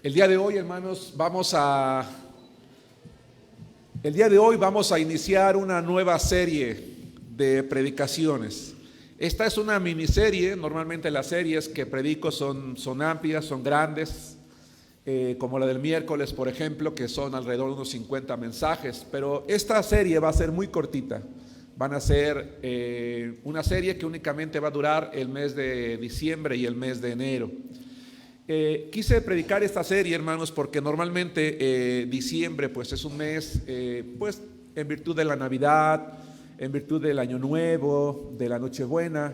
El día de hoy, hermanos, vamos a iniciar una nueva serie de predicaciones. Esta es una miniserie. Normalmente las series que predico son amplias, son grandes, como la del miércoles, por ejemplo, que son alrededor de unos 50 mensajes. Pero esta serie va a ser muy cortita. Van a ser una serie que únicamente va a durar el mes de diciembre y el mes de enero. Quise predicar esta serie, hermanos, porque normalmente diciembre pues es un mes pues en virtud de la Navidad, en virtud del Año Nuevo, de la Nochebuena,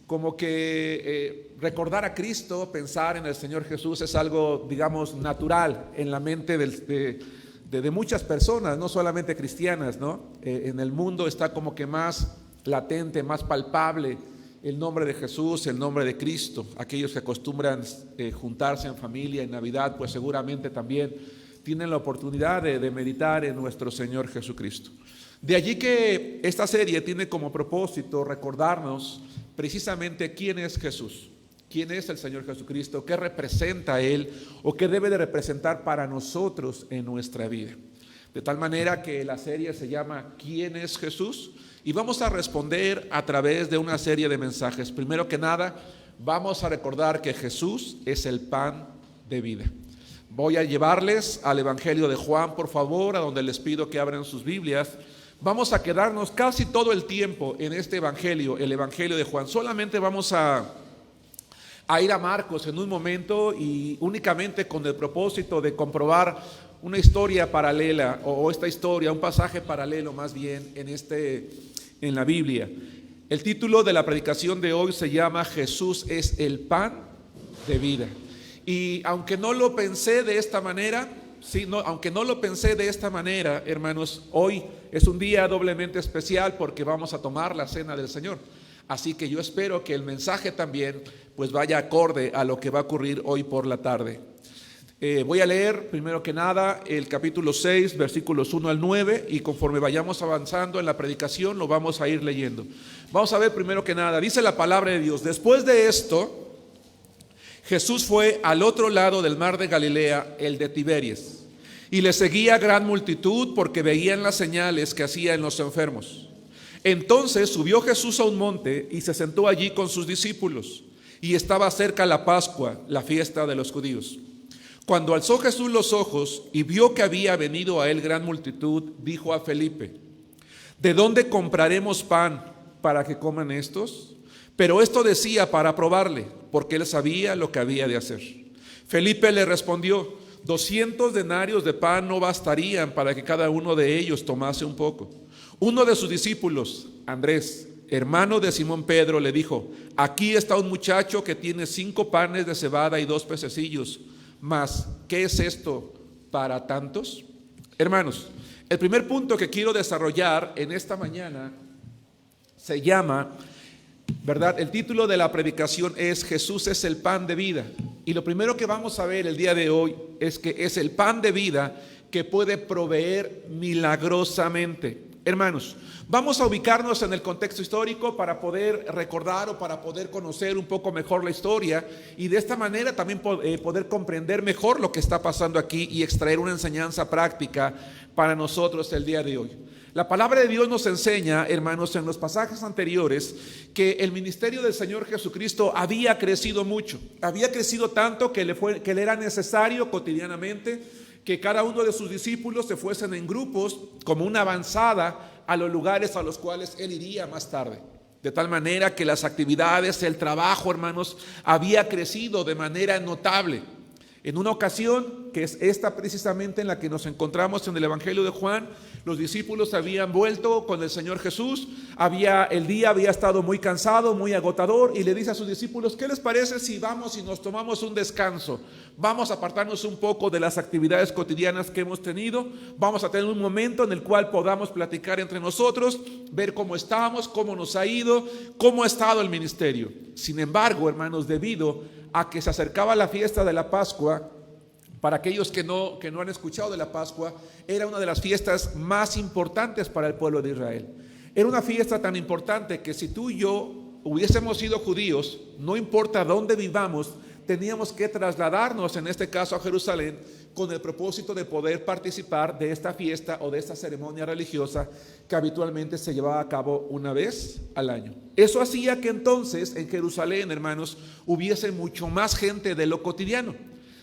como que recordar a Cristo, pensar en el Señor Jesús es algo, digamos, natural en la mente de muchas personas, no solamente cristianas, ¿no? En el mundo está como que más latente, más palpable el nombre de Jesús, el nombre de Cristo. Aquellos que acostumbran juntarse en familia en Navidad, pues seguramente también tienen la oportunidad de meditar en nuestro Señor Jesucristo. De allí que esta serie tiene como propósito recordarnos precisamente quién es Jesús, quién es el Señor Jesucristo, qué representa Él o qué debe de representar para nosotros en nuestra vida. De tal manera que la serie se llama ¿Quién es Jesús? Y vamos a responder a través de una serie de mensajes. Primero que nada, vamos a recordar que Jesús es el pan de vida. Voy a llevarles al Evangelio de Juan, por favor, a donde les pido que abran sus Biblias. Vamos a quedarnos casi todo el tiempo en este Evangelio, el Evangelio de Juan. Solamente vamos a ir a Marcos en un momento y únicamente con el propósito de comprobar una historia paralela o esta historia, un pasaje paralelo más bien en la Biblia. El título de la predicación de hoy se llama Jesús es el pan de vida. Y aunque no lo pensé de esta manera, hermanos, hoy es un día doblemente especial porque vamos a tomar la cena del Señor. Así que yo espero que el mensaje también pues vaya acorde a lo que va a ocurrir hoy por la tarde. Voy a leer primero que nada el capítulo 6, versículos 1 al 9, y conforme vayamos avanzando en la predicación lo vamos a ir leyendo. Vamos a ver primero que nada, dice la palabra de Dios: después de esto, Jesús fue al otro lado del mar de Galilea, el de Tiberias, y le seguía gran multitud porque veían las señales que hacía en los enfermos. Entonces subió Jesús a un monte y se sentó allí con sus discípulos, y estaba cerca la Pascua, la fiesta de los judíos. Cuando alzó Jesús los ojos y vio que había venido a él gran multitud, dijo a Felipe: ¿de dónde compraremos pan para que coman estos? Pero esto decía para probarle, porque él sabía lo que había de hacer. Felipe le respondió: 200 denarios de pan no bastarían para que cada uno de ellos tomase un poco. Uno de sus discípulos, Andrés, hermano de Simón Pedro, le dijo: aquí está un muchacho que tiene 5 panes de cebada y 2 pececillos. Mas, ¿qué es esto para tantos? Hermanos, el primer punto que quiero desarrollar en esta mañana se llama, ¿verdad? El título de la predicación es Jesús es el pan de vida. Y lo primero que vamos a ver el día de hoy es que es el pan de vida que puede proveer milagrosamente. Hermanos, vamos a ubicarnos en el contexto histórico para poder recordar o para poder conocer un poco mejor la historia y de esta manera también poder comprender mejor lo que está pasando aquí y extraer una enseñanza práctica para nosotros el día de hoy. La palabra de Dios nos enseña, hermanos, en los pasajes anteriores, que el ministerio del Señor Jesucristo había crecido mucho. Había crecido tanto que le era necesario cotidianamente que cada uno de sus discípulos se fuesen en grupos como una avanzada a los lugares a los cuales él iría más tarde. De tal manera que las actividades, el trabajo, hermanos, había crecido de manera notable. En una ocasión, que es esta precisamente en la que nos encontramos en el Evangelio de Juan, los discípulos habían vuelto con el Señor Jesús, el día había estado muy cansado, muy agotador, y le dice a sus discípulos: ¿qué les parece si vamos y nos tomamos un descanso? Vamos a apartarnos un poco de las actividades cotidianas que hemos tenido, vamos a tener un momento en el cual podamos platicar entre nosotros, ver cómo estamos, cómo nos ha ido, cómo ha estado el ministerio. Sin embargo, hermanos, debido a que se acercaba la fiesta de la Pascua, para aquellos que no han escuchado de la Pascua, era una de las fiestas más importantes para el pueblo de Israel. Era una fiesta tan importante que si tú y yo hubiésemos sido judíos, no importa dónde vivamos, teníamos que trasladarnos, en este caso a Jerusalén, con el propósito de poder participar de esta fiesta o de esta ceremonia religiosa que habitualmente se llevaba a cabo una vez al año. Eso hacía que entonces en Jerusalén, hermanos, hubiese mucho más gente de lo cotidiano.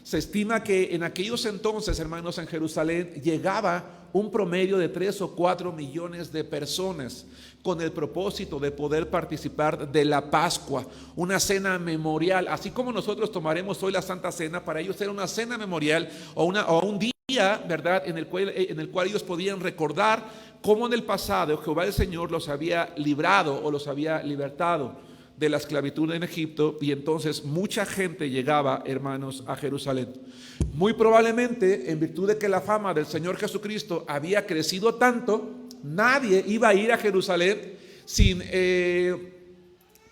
Se estima que en aquellos entonces, hermanos, en Jerusalén llegaba un promedio de 3 o 4 millones de personas con el propósito de poder participar de la Pascua, una cena memorial. Así como nosotros tomaremos hoy la Santa Cena, para ellos era una cena memorial o un día, ¿verdad?, en el cual ellos podían recordar cómo en el pasado Jehová el Señor los había librado o los había libertado de la esclavitud en Egipto, y entonces mucha gente llegaba, hermanos, a Jerusalén. Muy probablemente, en virtud de que la fama del Señor Jesucristo había crecido tanto, nadie iba a ir a Jerusalén sin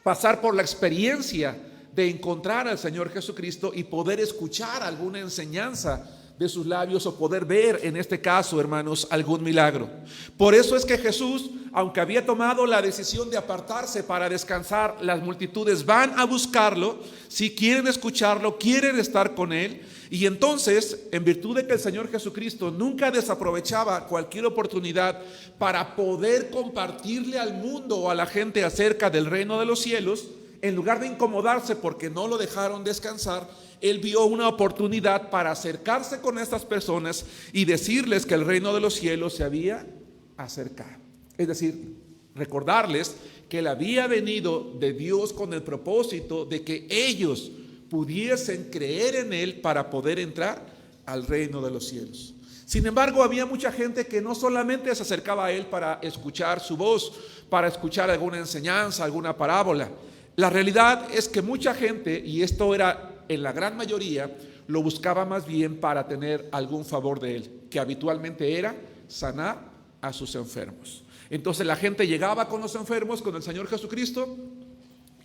pasar por la experiencia de encontrar al Señor Jesucristo y poder escuchar alguna enseñanza de sus labios o poder ver, en este caso, hermanos, algún milagro. Por eso es que Jesús, aunque había tomado la decisión de apartarse para descansar, las multitudes van a buscarlo, si quieren escucharlo, quieren estar con él. Y entonces, en virtud de que el Señor Jesucristo nunca desaprovechaba cualquier oportunidad para poder compartirle al mundo o a la gente acerca del reino de los cielos, en lugar de incomodarse porque no lo dejaron descansar, él vio una oportunidad para acercarse con estas personas y decirles que el reino de los cielos se había acercado. Es decir, recordarles que él había venido de Dios con el propósito de que ellos pudiesen creer en él para poder entrar al reino de los cielos. Sin embargo, había mucha gente que no solamente se acercaba a él para escuchar su voz, para escuchar alguna enseñanza, alguna parábola. La realidad es que mucha gente, y esto era en la gran mayoría, lo buscaba más bien para tener algún favor de él, que habitualmente era sanar a sus enfermos. Entonces la gente llegaba con los enfermos, con el Señor Jesucristo,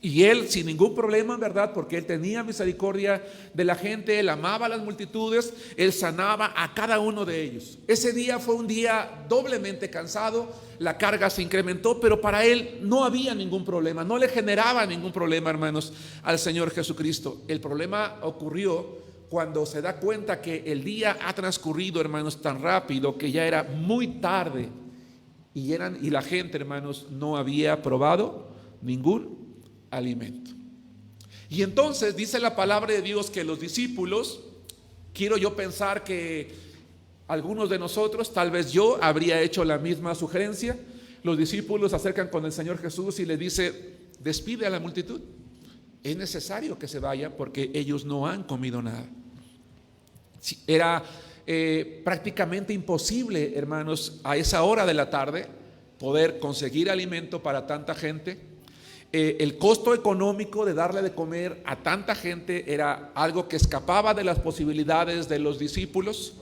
y él sin ningún problema, ¿verdad?, porque él tenía misericordia de la gente, él amaba a las multitudes, él sanaba a cada uno de ellos. Ese día fue un día doblemente cansado, la carga se incrementó, pero para él no había ningún problema, no le generaba ningún problema, hermanos, al Señor Jesucristo. El problema ocurrió cuando se da cuenta que el día ha transcurrido, hermanos, tan rápido que ya era muy tarde y la gente, hermanos, no había probado ningún alimento. Y entonces dice la palabra de Dios que los discípulos, quiero yo pensar que algunos de nosotros, tal vez yo, habría hecho la misma sugerencia. Los discípulos se acercan con el Señor Jesús y le dice: despide a la multitud, es necesario que se vayan porque ellos no han comido nada. Era prácticamente imposible, hermanos, a esa hora de la tarde poder conseguir alimento para tanta gente. El costo económico de darle de comer a tanta gente era algo que escapaba de las posibilidades de los discípulos.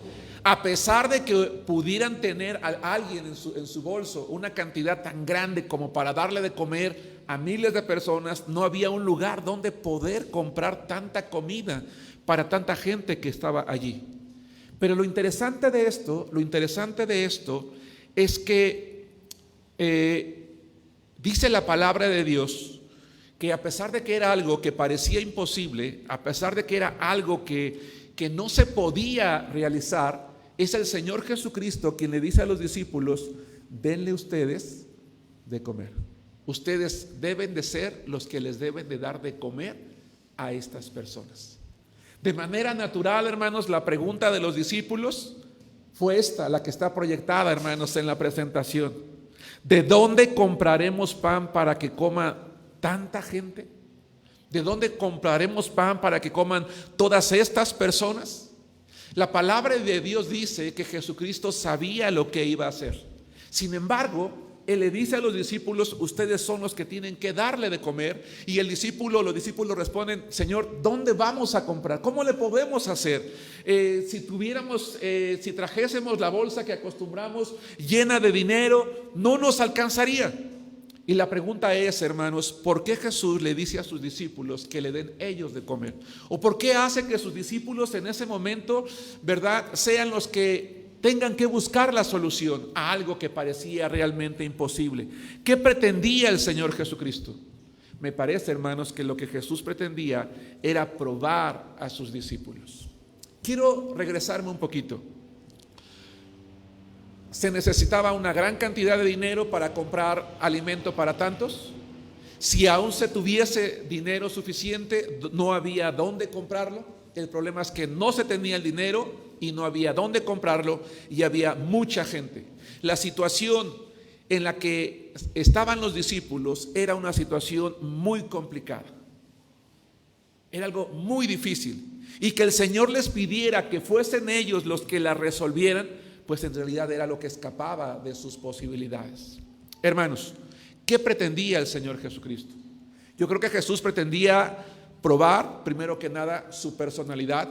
A pesar de que pudieran tener a alguien en su bolso una cantidad tan grande como para darle de comer a miles de personas, no había un lugar donde poder comprar tanta comida para tanta gente que estaba allí. Pero lo interesante de esto es que dice la palabra de Dios que a pesar de que era algo que parecía imposible, a pesar de que era algo que no se podía realizar, es el Señor Jesucristo quien le dice a los discípulos: denle ustedes de comer. Ustedes deben de ser los que les deben de dar de comer a estas personas. De manera natural, hermanos, la pregunta de los discípulos fue esta, la que está proyectada, hermanos, en la presentación: ¿de dónde compraremos pan para que coma tanta gente? ¿De dónde compraremos pan para que coman todas estas personas? La palabra de Dios dice que Jesucristo sabía lo que iba a hacer. Sin embargo, Él le dice a los discípulos: ustedes son los que tienen que darle de comer. Y los discípulos responden: Señor, ¿dónde vamos a comprar? ¿Cómo le podemos hacer? Si trajésemos la bolsa que acostumbramos llena de dinero, no nos alcanzaría. Y la pregunta es, hermanos, ¿por qué Jesús le dice a sus discípulos que le den ellos de comer? ¿O por qué hace que sus discípulos en ese momento, verdad, sean los que tengan que buscar la solución a algo que parecía realmente imposible? ¿Qué pretendía el Señor Jesucristo? me parece, hermanos, que lo que Jesús pretendía era probar a sus discípulos. Quiero regresarme un poquito. ¿Se necesitaba una gran cantidad de dinero para comprar alimento para tantos? Si aún se tuviese dinero suficiente, no había dónde comprarlo. El problema es que no se tenía el dinero y no había dónde comprarlo y había mucha gente. La situación en la que estaban los discípulos era una situación muy complicada. Era algo muy difícil. Y que el Señor les pidiera que fuesen ellos los que la resolvieran, pues en realidad era lo que escapaba de sus posibilidades. Hermanos, ¿qué pretendía el Señor Jesucristo? Yo creo que Jesús pretendía probar, primero que nada, su personalidad.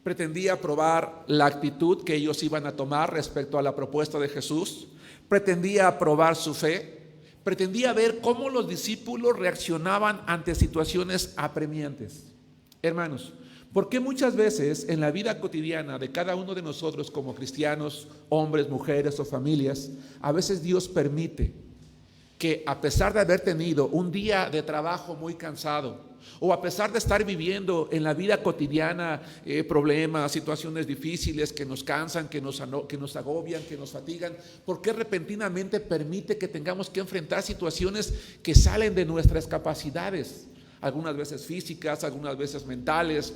Pretendía probar la actitud que ellos iban a tomar respecto a la propuesta de Jesús. Pretendía probar su fe. Pretendía ver cómo los discípulos reaccionaban ante situaciones apremiantes. Hermanos, ¿por qué muchas veces en la vida cotidiana de cada uno de nosotros como cristianos, hombres, mujeres o familias, a veces Dios permite que a pesar de haber tenido un día de trabajo muy cansado, o a pesar de estar viviendo en la vida cotidiana problemas, situaciones difíciles que nos cansan, que nos agobian, que nos fatigan, ¿por qué repentinamente permite que tengamos que enfrentar situaciones que salen de nuestras capacidades? Algunas veces físicas, algunas veces mentales.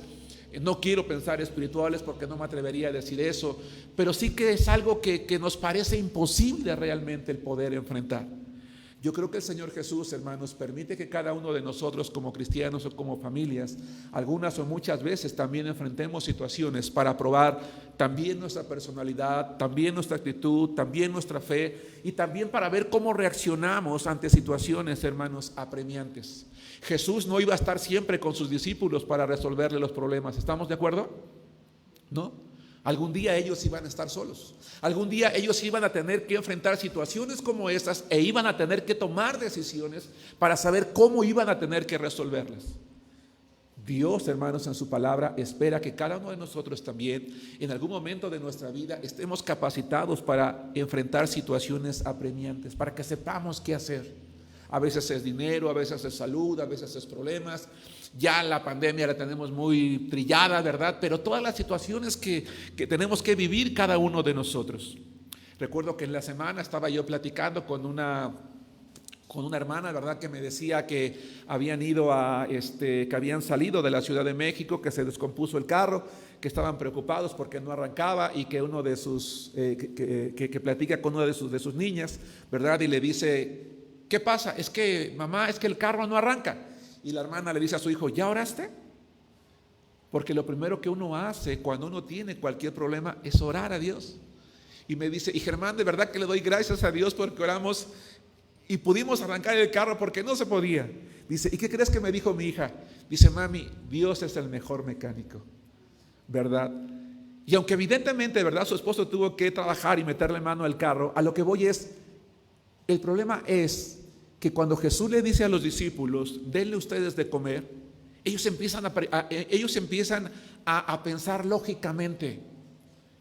No quiero pensar espirituales porque no me atrevería a decir eso, pero sí que es algo que nos parece imposible realmente el poder enfrentar. Yo creo que el Señor Jesús, hermanos, permite que cada uno de nosotros como cristianos o como familias, algunas o muchas veces también enfrentemos situaciones para probar también nuestra personalidad, también nuestra actitud, también nuestra fe y también para ver cómo reaccionamos ante situaciones, hermanos, apremiantes. Jesús no iba a estar siempre con sus discípulos para resolverle los problemas. ¿Estamos de acuerdo? ¿No? Algún día ellos iban a estar solos. Algún día ellos iban a tener que enfrentar situaciones como estas e iban a tener que tomar decisiones para saber cómo iban a tener que resolverlas. Dios, hermanos, en su palabra espera que cada uno de nosotros también en algún momento de nuestra vida estemos capacitados para enfrentar situaciones apremiantes, para que sepamos qué hacer. A veces es dinero, a veces es salud, a veces es problemas. Ya la pandemia la tenemos muy trillada, ¿verdad? Pero todas las situaciones que tenemos que vivir cada uno de nosotros. Recuerdo que en la semana estaba yo platicando con una hermana, ¿verdad? Que me decía que habían que habían salido de la Ciudad de México, que se descompuso el carro, que estaban preocupados porque no arrancaba y que uno de sus, que platica con una de sus niñas, ¿verdad? Y le dice: ¿qué pasa? Es que, mamá, es que el carro no arranca. Y la hermana le dice a su hijo: ¿ya oraste? Porque lo primero que uno hace cuando uno tiene cualquier problema es orar a Dios. Y me dice: y Germán, de verdad que le doy gracias a Dios porque oramos y pudimos arrancar el carro porque no se podía. Dice: ¿y qué crees que me dijo mi hija? Dice: mami, Dios es el mejor mecánico, ¿verdad? Y aunque evidentemente, ¿verdad?, su esposo tuvo que trabajar y meterle mano al carro, a lo que voy es, el problema es que cuando Jesús le dice a los discípulos: denle ustedes de comer, ellos empiezan a pensar lógicamente.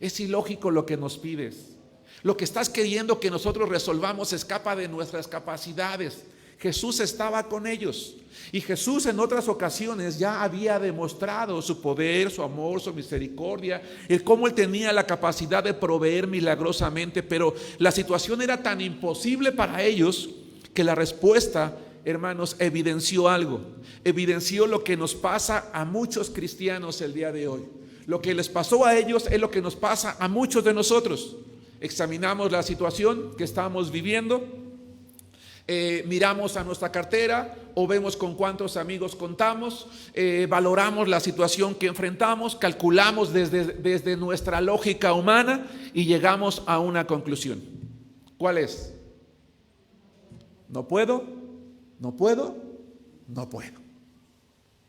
Es ilógico lo que nos pides. Lo que estás queriendo que nosotros resolvamos escapa de nuestras capacidades. Jesús estaba con ellos y Jesús en otras ocasiones ya había demostrado su poder, su amor, su misericordia, el cómo Él tenía la capacidad de proveer milagrosamente, pero la situación era tan imposible para ellos que la respuesta, hermanos, evidenció algo, evidenció lo que nos pasa a muchos cristianos el día de hoy. Lo que les pasó a ellos es lo que nos pasa a muchos de nosotros. Examinamos la situación que estamos viviendo, miramos a nuestra cartera o vemos con cuántos amigos contamos, valoramos la situación que enfrentamos, calculamos desde nuestra lógica humana y llegamos a una conclusión. ¿Cuál es? No puedo, no puedo, no puedo.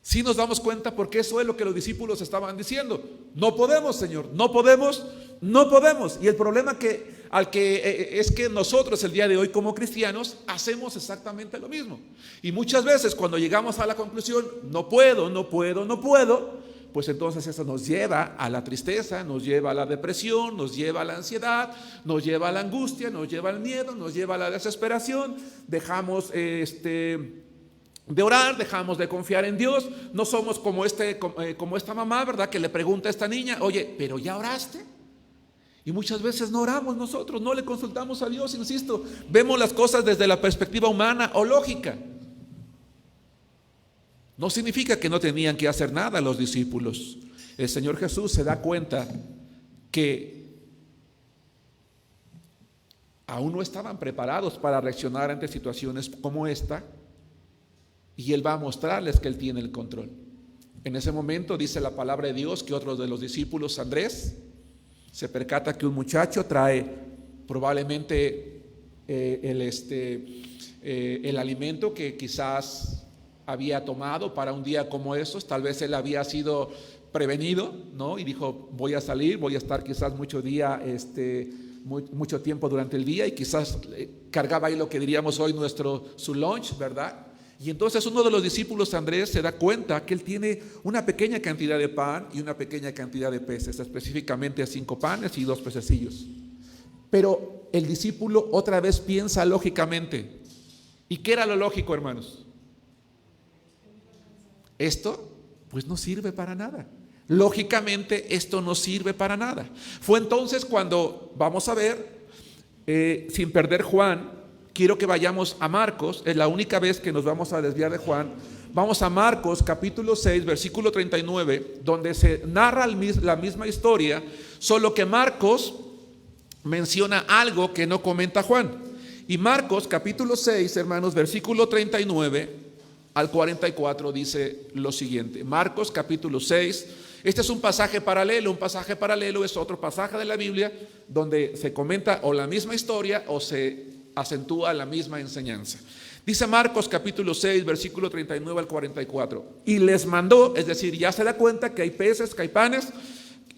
Sí nos damos cuenta porque eso es lo que los discípulos estaban diciendo. No podemos, Señor, no podemos, no podemos. Y el problema es que nosotros el día de hoy como cristianos hacemos exactamente lo mismo. Y muchas veces cuando llegamos a la conclusión, no puedo, no puedo, no puedo, pues entonces eso nos lleva a la tristeza, nos lleva a la depresión, nos lleva a la ansiedad, nos lleva a la angustia, nos lleva al miedo, nos lleva a la desesperación. Dejamos de orar, dejamos de confiar en Dios, no somos como esta mamá, ¿verdad? Que le pregunta a esta niña, oye, ¿pero ya oraste? Y muchas veces no oramos nosotros, no le consultamos a Dios, insisto, vemos las cosas desde la perspectiva humana o lógica. No significa que no tenían que hacer nada los discípulos. El Señor Jesús se da cuenta que aún no estaban preparados para reaccionar ante situaciones como esta, y Él va a mostrarles que Él tiene el control. En ese momento dice la palabra de Dios que otro de los discípulos, Andrés, se percata que un muchacho trae probablemente el alimento que quizás había tomado para un día como esos. Tal vez él había sido prevenido, ¿no? Y dijo, voy a salir, voy a estar quizás mucho tiempo durante el día, y quizás cargaba ahí lo que diríamos hoy su lunch, ¿verdad? Y entonces uno de los discípulos, Andrés, se da cuenta que él tiene una pequeña cantidad de pan y una pequeña cantidad de peces, específicamente 5 panes y 2 pececillos. Pero el discípulo otra vez piensa lógicamente. ¿Y qué era lo lógico, hermanos? Esto pues no sirve para nada. Lógicamente esto no sirve para nada. Fue entonces cuando vamos a ver, sin perder Juan, quiero que vayamos a Marcos, es la única vez que nos vamos a desviar de Juan. Vamos a Marcos capítulo 6, versículo 39, donde se narra la misma historia, solo que Marcos menciona algo que no comenta Juan. Y Marcos capítulo 6, hermanos, versículo 39 al 44 dice lo siguiente. Marcos capítulo 6, este es un pasaje paralelo. Un pasaje paralelo es otro pasaje de la Biblia donde se comenta o la misma historia o se acentúa la misma enseñanza. Dice Marcos capítulo 6, versículo 39 al 44. Y les mandó, es decir, ya se da cuenta que hay peces, que hay panes,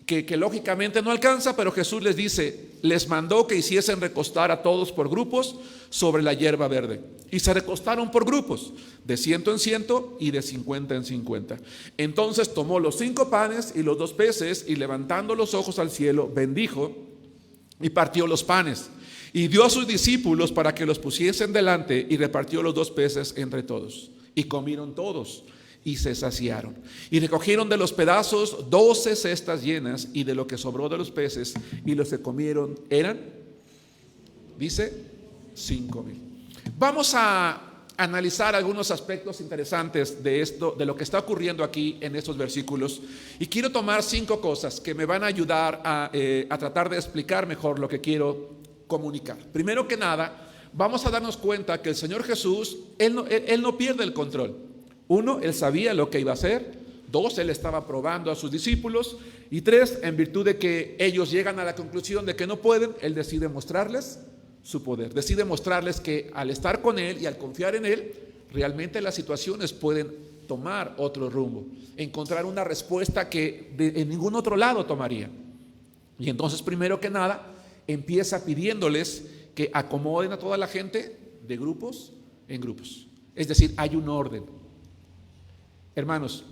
que lógicamente no alcanza, pero Jesús les dice, les mandó que hiciesen recostar a todos por grupos sobre la hierba verde. Y se recostaron por grupos, de 100 en 100 y de 50 en 50. Entonces tomó los 5 panes y los 2 peces, y levantando los ojos al cielo, bendijo y partió los panes. Y dio a sus discípulos para que los pusiesen delante, y repartió los 2 peces entre todos. Y comieron todos y se saciaron. Y recogieron de los pedazos 12 cestas llenas, y de lo que sobró de los peces, y los que comieron eran, dice, 5,000. Vamos a analizar algunos aspectos interesantes de esto, de lo que está ocurriendo aquí en estos versículos. Y quiero tomar 5 cosas que me van a ayudar a tratar de explicar mejor lo que quiero comunicar. Primero que nada, vamos a darnos cuenta que el Señor Jesús, Él no pierde el control. 1, Él sabía lo que iba a hacer. 2, Él estaba probando a sus discípulos. Y 3, en virtud de que ellos llegan a la conclusión de que no pueden, Él decide mostrarles su poder. Decide mostrarles que al estar con Él y al confiar en Él, realmente las situaciones pueden tomar otro rumbo, encontrar una respuesta que en ningún otro lado tomaría. Y entonces, primero que nada, empieza pidiéndoles que acomoden a toda la gente de grupos en grupos. Es decir, hay un orden. Hermanos,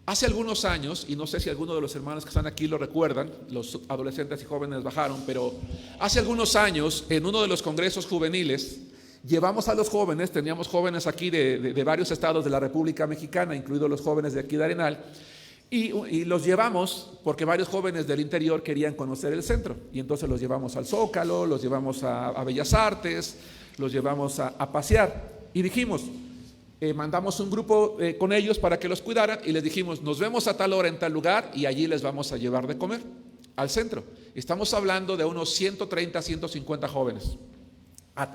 hace algunos años, y no sé si algunos de los hermanos que están aquí lo recuerdan, los adolescentes y jóvenes bajaron, pero hace algunos años, en uno de los congresos juveniles, llevamos a los jóvenes, teníamos jóvenes aquí de varios estados de la República Mexicana, incluidos los jóvenes de aquí de Arenal, y los llevamos porque varios jóvenes del interior querían conocer el centro, y entonces los llevamos al Zócalo, los llevamos a Bellas Artes, los llevamos a pasear, y dijimos, mandamos un grupo con ellos para que los cuidaran, y les dijimos, nos vemos a tal hora en tal lugar, y allí les vamos a llevar de comer al centro. Estamos hablando de unos 130, 150 jóvenes.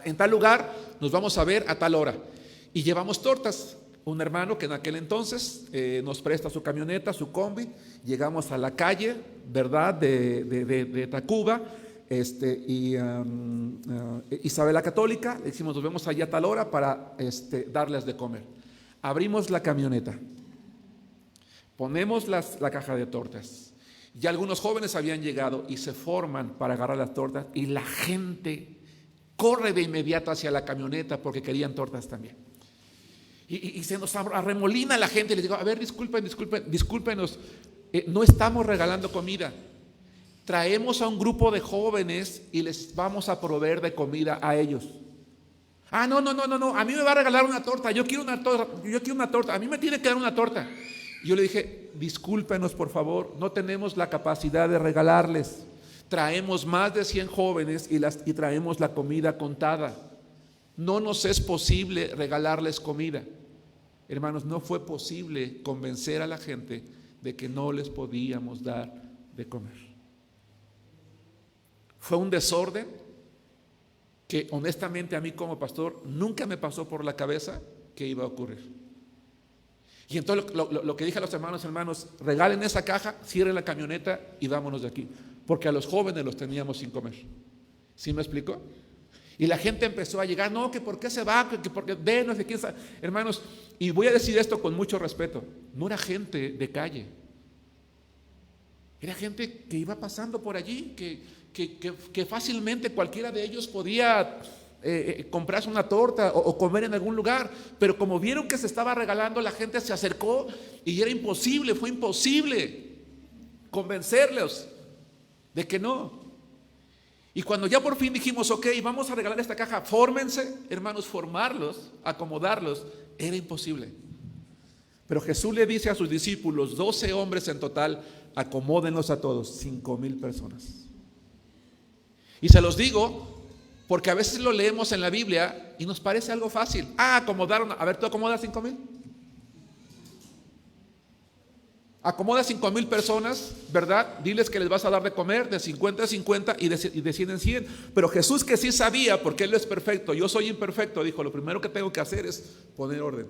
En tal lugar nos vamos a ver a tal hora, y llevamos tortas. Un hermano que en aquel entonces nos presta su camioneta, su combi. Llegamos a la calle, ¿verdad?, de Tacuba, Isabel la Católica. Le decimos, nos vemos allá a tal hora para darles de comer. Abrimos la camioneta, ponemos la caja de tortas. Ya algunos jóvenes habían llegado y se forman para agarrar las tortas, y la gente corre de inmediato hacia la camioneta porque querían tortas también. Y se nos arremolina la gente, y les digo, a ver, discúlpenos, no estamos regalando comida, traemos a un grupo de jóvenes y les vamos a proveer de comida a ellos. Ah, no, a mí me va a regalar una torta, yo quiero una torta, a mí me tiene que dar una torta. Y yo le dije, discúlpenos por favor, no tenemos la capacidad de regalarles. Traemos más de 100 jóvenes y traemos la comida contada. No nos es posible regalarles comida. Hermanos, no fue posible convencer a la gente de que no les podíamos dar de comer. Fue un desorden que honestamente a mí como pastor nunca me pasó por la cabeza que iba a ocurrir. Y entonces lo que dije a los hermanos, regalen esa caja, cierren la camioneta y vámonos de aquí, porque a los jóvenes los teníamos sin comer. ¿Sí me explicó? Y la gente empezó a llegar, no, que por qué se va, que porque no sé quién sabe. Hermanos, y voy a decir esto con mucho respeto, no era gente de calle, era gente que iba pasando por allí, que fácilmente cualquiera de ellos podía comprarse una torta o comer en algún lugar, pero como vieron que se estaba regalando, la gente se acercó y era imposible, fue imposible convencerlos de que no. Y cuando ya por fin dijimos, ok, vamos a regalar esta caja, fórmense, hermanos, formarlos, acomodarlos, era imposible. Pero Jesús le dice a sus discípulos, 12 hombres en total, acomódenlos a todos, 5,000 personas. Y se los digo porque a veces lo leemos en la Biblia y nos parece algo fácil. Acomodaron, a ver, ¿tú acomodas 5,000? Acomoda 5,000 personas, ¿verdad? Diles que les vas a dar de comer de 50 a 50 y de 100 en 100. Pero Jesús, que sí sabía, porque Él es perfecto, yo soy imperfecto, dijo, lo primero que tengo que hacer es poner orden.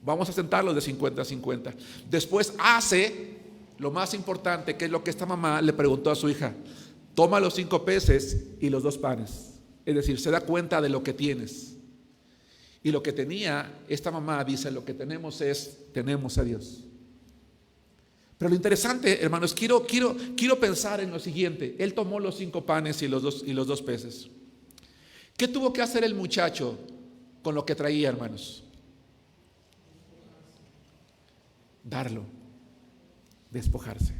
Vamos a sentarlos de 50 a 50. Después hace lo más importante, que es lo que esta mamá le preguntó a su hija. Toma los 5 peces y los 2 panes. Es decir, se da cuenta de lo que tienes. Y lo que tenía esta mamá dice, lo que tenemos tenemos a Dios. Pero lo interesante, hermanos, quiero pensar en lo siguiente. Él tomó los 5 panes y los 2 peces. ¿Qué tuvo que hacer el muchacho con lo que traía, hermanos? Darlo, despojarse.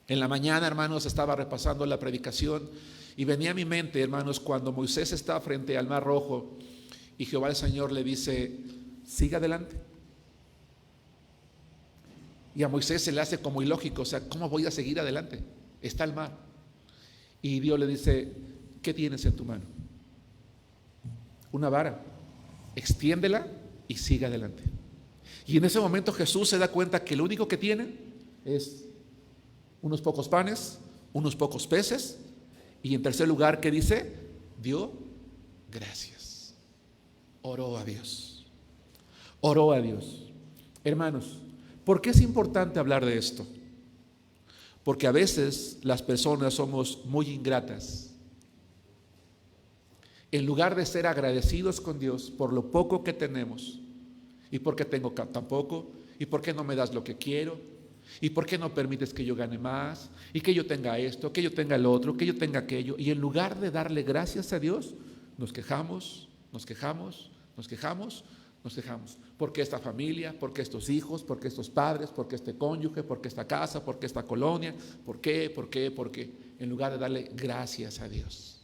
En la mañana, hermanos, estaba repasando la predicación y venía a mi mente, hermanos, cuando Moisés está frente al Mar Rojo y Jehová el Señor le dice, siga adelante. Y a Moisés se le hace como ilógico, o sea, ¿cómo voy a seguir adelante? Está el mar. Y Dios le dice, ¿qué tienes en tu mano? Una vara, extiéndela y siga adelante. Y en ese momento Jesús se da cuenta que lo único que tiene es unos pocos panes, unos pocos peces, y en tercer lugar, ¿qué dice? Dio gracias. Oró a Dios. Oró a Dios. Hermanos, ¿por qué es importante hablar de esto? Porque a veces las personas somos muy ingratas. En lugar de ser agradecidos con Dios por lo poco que tenemos, ¿y por qué tengo tan poco? ¿Y por qué no me das lo que quiero? ¿Y por qué no permites que yo gane más? Y que yo tenga esto, que yo tenga el otro, que yo tenga aquello. Y en lugar de darle gracias a Dios, nos quejamos. ¿Por qué esta familia? ¿Por qué estos hijos? ¿Por qué estos padres? ¿Por qué este cónyuge? ¿Por qué esta casa? ¿Por qué esta colonia? ¿Por qué? En lugar de darle gracias a Dios.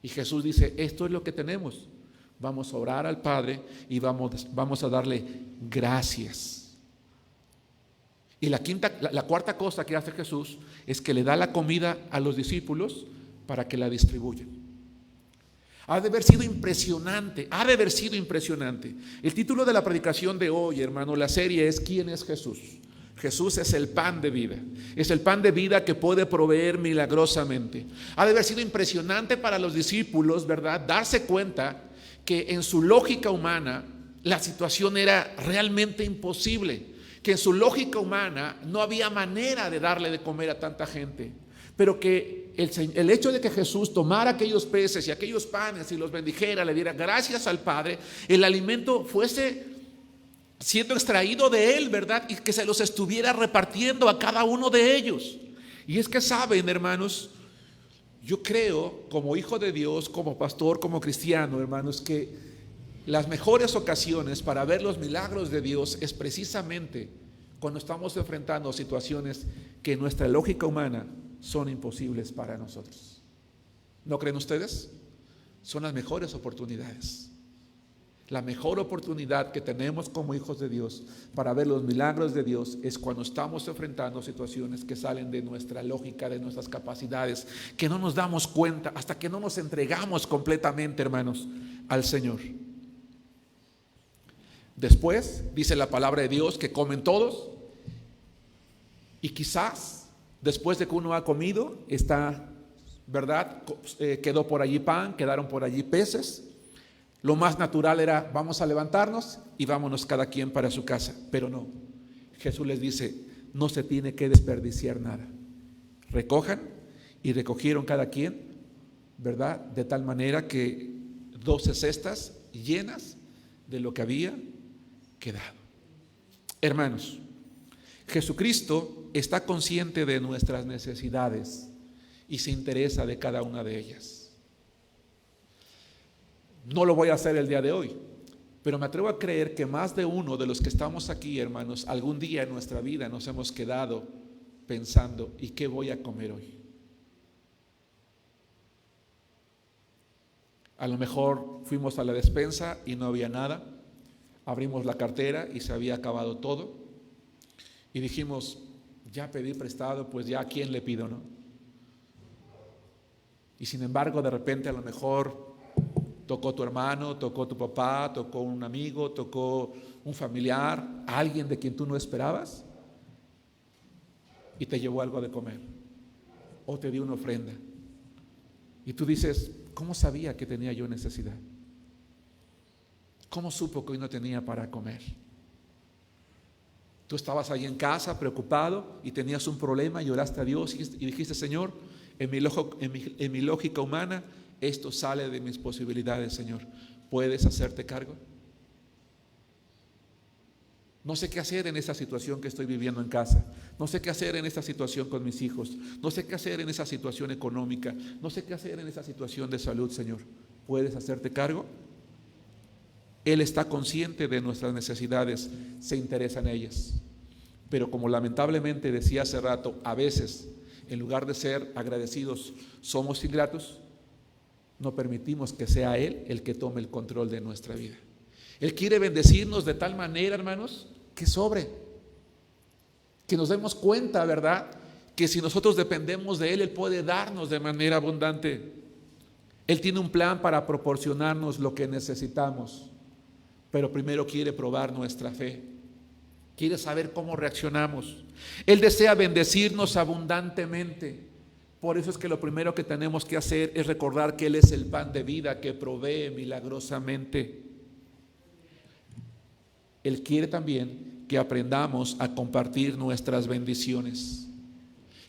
Y Jesús dice, esto es lo que tenemos. Vamos a orar al Padre y vamos a darle gracias. Y la cuarta cosa que hace Jesús es que le da la comida a los discípulos para que la distribuyan. Ha de haber sido impresionante. El título de la predicación de hoy, hermano, la serie es ¿Quién es Jesús? Jesús es el pan de vida. Es el pan de vida que puede proveer milagrosamente. Ha de haber sido impresionante para los discípulos, ¿verdad? Darse cuenta que en su lógica humana la situación era realmente imposible. Que en su lógica humana no había manera de darle de comer a tanta gente, pero que el hecho de que Jesús tomara aquellos peces y aquellos panes y los bendijera, le diera gracias al Padre, el alimento fuese siendo extraído de Él, ¿verdad? Y que se los estuviera repartiendo a cada uno de ellos. Y es que saben, hermanos, yo creo, como hijo de Dios, como pastor, como cristiano, hermanos, que las mejores ocasiones para ver los milagros de Dios es precisamente cuando estamos enfrentando situaciones que en nuestra lógica humana son imposibles para nosotros. ¿No creen ustedes? son las mejores oportunidades. La mejor oportunidad que tenemos como hijos de Dios para ver los milagros de Dios es cuando estamos enfrentando situaciones que salen de nuestra lógica, de nuestras capacidades, que no nos damos cuenta hasta que no nos entregamos completamente, hermanos, al Señor. Después dice la palabra de Dios que comen todos, y quizás después de que uno ha comido, está, ¿verdad? Quedó por allí pan, quedaron por allí peces. Lo más natural era: vamos a levantarnos y vámonos cada quien para su casa. Pero no, Jesús les dice: no se tiene que desperdiciar nada. Recojan, y recogieron cada quien, ¿verdad? De tal manera que 12 cestas llenas de lo que había quedado. Hermanos, Jesucristo está consciente de nuestras necesidades y se interesa de cada una de ellas. No lo voy a hacer el día de hoy, pero me atrevo a creer que más de uno de los que estamos aquí, hermanos, algún día en nuestra vida nos hemos quedado pensando: ¿y qué voy a comer hoy? A lo mejor fuimos a la despensa y no había nada. Abrimos la cartera y se había acabado todo. Y dijimos: ya pedí prestado, pues ya a quién le pido, ¿no? Y sin embargo, de repente a lo mejor tocó tu hermano, tocó tu papá, tocó un amigo, tocó un familiar, alguien de quien tú no esperabas, y te llevó algo de comer, o te dio una ofrenda. Y tú dices: ¿cómo sabía que tenía yo necesidad? ¿Cómo supo que hoy no tenía para comer? Tú estabas ahí en casa preocupado y tenías un problema y oraste a Dios y dijiste: Señor, en mi lógica humana, esto sale de mis posibilidades, Señor. ¿Puedes hacerte cargo? No sé qué hacer en esa situación que estoy viviendo en casa. No sé qué hacer en esta situación con mis hijos. No sé qué hacer en esa situación económica. No sé qué hacer en esa situación de salud, Señor. ¿Puedes hacerte cargo? Él está consciente de nuestras necesidades, se interesa en ellas. Pero como lamentablemente decía hace rato, a veces, en lugar de ser agradecidos, somos ingratos, no permitimos que sea Él el que tome el control de nuestra vida. Él quiere bendecirnos de tal manera, hermanos, que sobre, que nos demos cuenta, ¿verdad?, que si nosotros dependemos de Él, Él puede darnos de manera abundante. Él tiene un plan para proporcionarnos lo que necesitamos, pero primero quiere probar nuestra fe, quiere saber cómo reaccionamos. Él desea bendecirnos abundantemente. Por eso es que lo primero que tenemos que hacer es recordar que Él es el pan de vida que provee milagrosamente. Él quiere también que aprendamos a compartir nuestras bendiciones.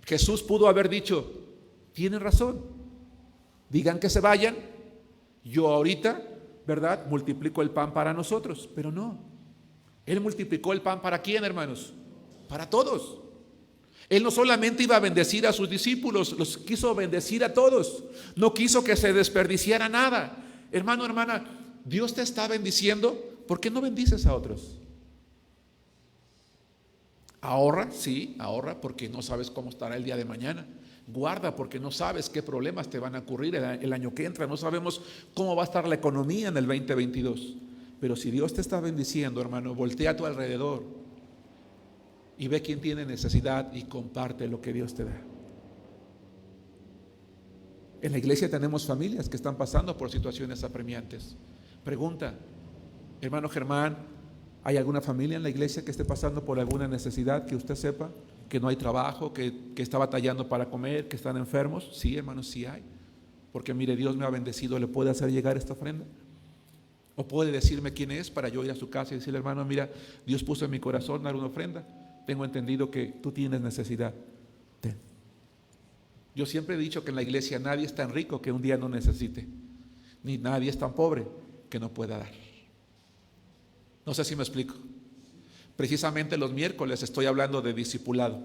Jesús pudo haber dicho: tienen razón, digan que se vayan, yo ahorita, ¿verdad?, multiplico el pan para nosotros. Pero no, Él multiplicó el pan ¿para quién, hermanos? Para todos. Él no solamente iba a bendecir a sus discípulos, los quiso bendecir a todos. No quiso que se desperdiciara nada. Hermano, hermana, Dios te está bendiciendo. ¿Por qué no bendices a otros? Ahorra, sí, ahorra, porque no sabes cómo estará el día de mañana. Guarda, porque no sabes qué problemas te van a ocurrir el año que entra. No sabemos cómo va a estar la economía en el 2022. Pero si Dios te está bendiciendo, hermano, voltea a tu alrededor y ve quién tiene necesidad y comparte lo que Dios te da. En la iglesia tenemos familias que están pasando por situaciones apremiantes. Pregunta: hermano Germán, ¿hay alguna familia en la iglesia que esté pasando por alguna necesidad que usted sepa? ¿Que no hay trabajo, que está batallando para comer, que están enfermos? Sí, hermanos, sí hay. Porque mire, Dios me ha bendecido. ¿Le puede hacer llegar esta ofrenda? ¿O puede decirme quién es para yo ir a su casa y decirle: hermano, mira, Dios puso en mi corazón dar una ofrenda. Tengo entendido que tú tienes necesidad. Ten. Yo siempre he dicho que en la iglesia nadie es tan rico que un día no necesite, ni nadie es tan pobre que no pueda dar. No sé si me explico. Precisamente los miércoles estoy hablando de discipulado,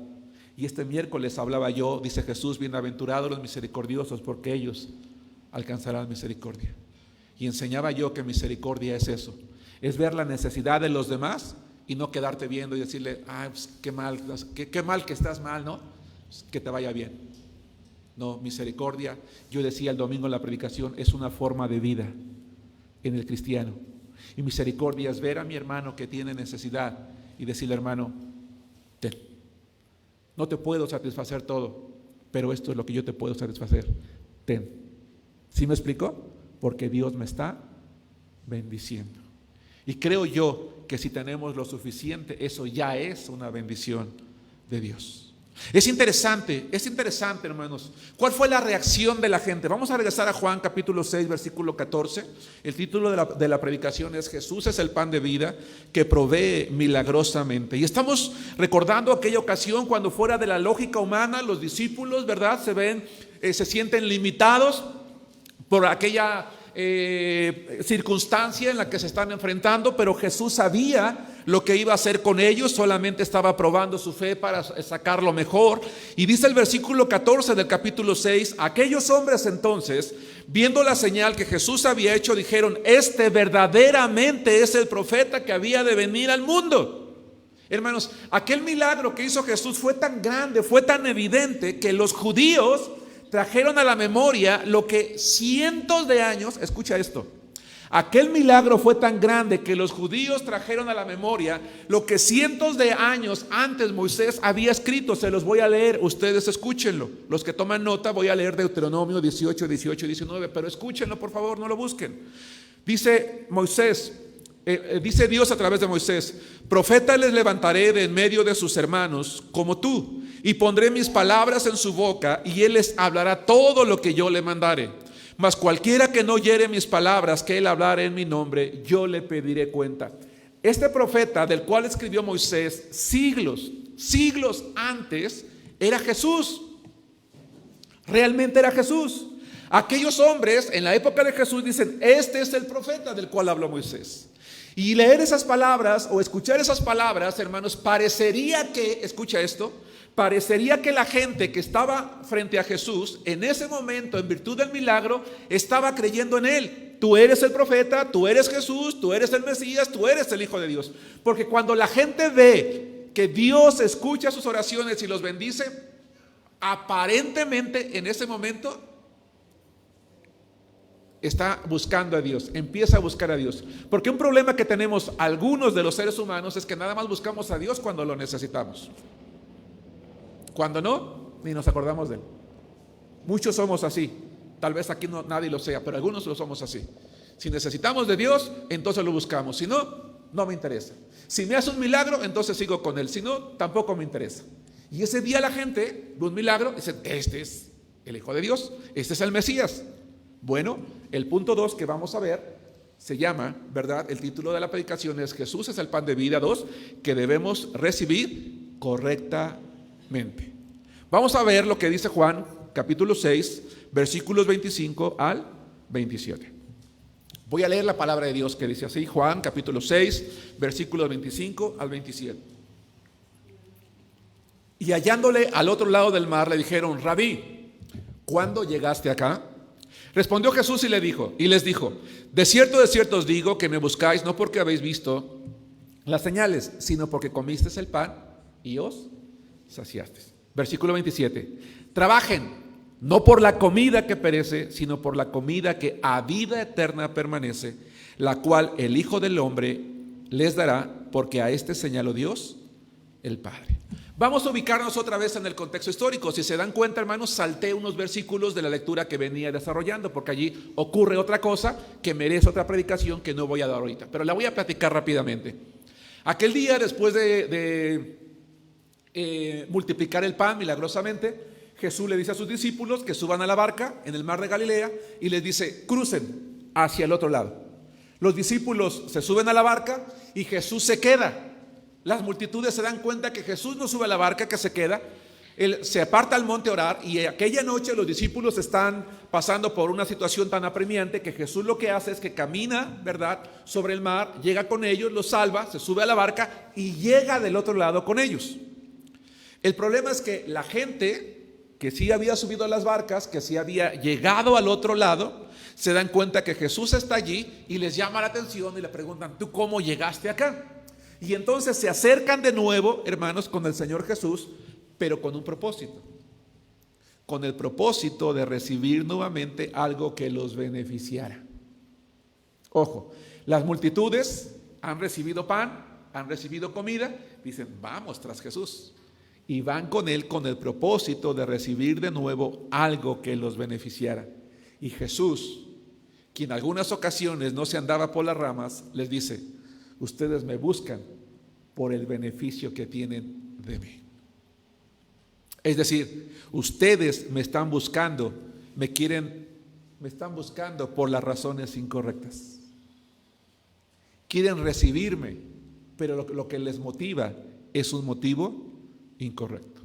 y este miércoles hablaba yo, dice Jesús: bienaventurados los misericordiosos, porque ellos alcanzarán misericordia. Y enseñaba yo que misericordia es eso, es ver la necesidad de los demás y no quedarte viendo y decirle: pues qué mal que estás mal, ¿no? Pues que te vaya bien. No, misericordia, yo decía el domingo en la predicación, es una forma de vida en el cristiano. Y misericordia es ver a mi hermano que tiene necesidad y decirle: hermano, ten. No te puedo satisfacer todo, pero esto es lo que yo te puedo satisfacer. Ten. ¿Sí me explico? Porque Dios me está bendiciendo. Y creo yo que si tenemos lo suficiente, eso ya es una bendición de Dios. Es interesante, hermanos. ¿Cuál fue la reacción de la gente? Vamos a regresar a Juan capítulo 6, versículo 14. El título de la predicación es: Jesús es el pan de vida que provee milagrosamente. Y estamos recordando aquella ocasión cuando, fuera de la lógica humana, los discípulos, ¿verdad?, se sienten limitados por aquella circunstancia en la que se están enfrentando, pero Jesús sabía lo que iba a hacer con ellos, solamente estaba probando su fe para sacar lo mejor. Y dice el versículo 14 del capítulo 6: aquellos hombres entonces, viendo la señal que Jesús había hecho, dijeron: este verdaderamente es el profeta que había de venir al mundo. Hermanos, aquel milagro que hizo Jesús fue tan grande, fue tan evidente, que los judíos trajeron a la memoria lo que cientos de años, escucha esto, aquel milagro fue tan grande que los judíos trajeron a la memoria lo que cientos de años antes Moisés había escrito. Se los voy a leer, ustedes escúchenlo. Los que toman nota, voy a leer Deuteronomio 18, 18 y 19, pero escúchenlo por favor, no lo busquen. Dice Moisés, dice Dios a través de Moisés: profeta les levantaré de en medio de sus hermanos como tú, y pondré mis palabras en su boca, y él les hablará todo lo que yo le mandare. Mas cualquiera que no oyere mis palabras que él hablare en mi nombre, yo le pediré cuenta. Este profeta del cual escribió Moisés siglos antes, era Jesús. Realmente era Jesús. Aquellos hombres en la época de Jesús dicen: este es el profeta del cual habló Moisés. Y leer esas palabras o escuchar esas palabras, hermanos, parecería que, escucha esto, parecería que la gente que estaba frente a Jesús en ese momento, en virtud del milagro, estaba creyendo en él. Tú eres el profeta, tú eres Jesús, tú eres el Mesías, tú eres el Hijo de Dios. Porque cuando la gente ve que Dios escucha sus oraciones y los bendice, aparentemente en ese momento está buscando a Dios, empieza a buscar a Dios. Porque un problema que tenemos algunos de los seres humanos es que nada más buscamos a Dios cuando lo necesitamos. Cuando no, ni nos acordamos de él. Muchos somos así. Tal vez aquí nadie lo sea, pero algunos lo somos así. Si necesitamos de Dios, entonces lo buscamos. Si no, no me interesa. Si me hace un milagro, entonces sigo con él. Si no, tampoco me interesa. Y ese día la gente ve un milagro y dice: este es el Hijo de Dios, este es el Mesías. Bueno, el punto 2 que vamos a ver se llama, ¿verdad? El título de la predicación es: Jesús es el pan de vida. 2, que debemos recibir correctamente. Vamos a ver lo que dice Juan capítulo 6, versículos 25 al 27. Voy a leer la palabra de Dios que dice así: Juan capítulo 6, versículos 25 al 27. Y hallándole al otro lado del mar, le dijeron: Rabí, ¿cuándo llegaste acá? Respondió Jesús y les dijo: de cierto os digo que me buscáis no porque habéis visto las señales, sino porque comisteis el pan y os saciasteis. Versículo 27. Trabajen, no por la comida que perece, sino por la comida que a vida eterna permanece, la cual el Hijo del Hombre les dará, porque a este señaló Dios el Padre. Vamos a ubicarnos otra vez en el contexto histórico. Si se dan cuenta, hermanos, salté unos versículos de la lectura que venía desarrollando, porque allí ocurre otra cosa que merece otra predicación que no voy a dar ahorita, pero la voy a platicar rápidamente. Aquel día, después de multiplicar el pan milagrosamente, Jesús le dice a sus discípulos que suban a la barca en el mar de Galilea y les dice: crucen hacia el otro lado. Los discípulos se suben a la barca y Jesús se queda. Las multitudes se dan cuenta que Jesús no sube a la barca, que se queda. Él se aparta al monte a orar, y aquella noche los discípulos están pasando por una situación tan apremiante que Jesús lo que hace es que camina, ¿verdad?, sobre el mar, llega con ellos, los salva, se sube a la barca y llega del otro lado con ellos. El problema es que la gente que sí había subido a las barcas, que sí había llegado al otro lado, se dan cuenta que Jesús está allí y les llama la atención y le preguntan: ¿tú cómo llegaste acá? Y entonces se acercan de nuevo, hermanos, con el Señor Jesús, pero con un propósito. con el propósito de recibir nuevamente algo que los beneficiara. Ojo, las multitudes han recibido pan, han recibido comida, dicen, vamos tras Jesús. Y van con Él con el propósito de recibir de nuevo algo que los beneficiara. Y Jesús, quien en algunas ocasiones no se andaba por las ramas, les dice, ustedes me buscan por el beneficio que tienen de mí. Es decir, ustedes me están buscando, me están buscando por las razones incorrectas. Quieren recibirme, pero lo que les motiva es un motivo incorrecto.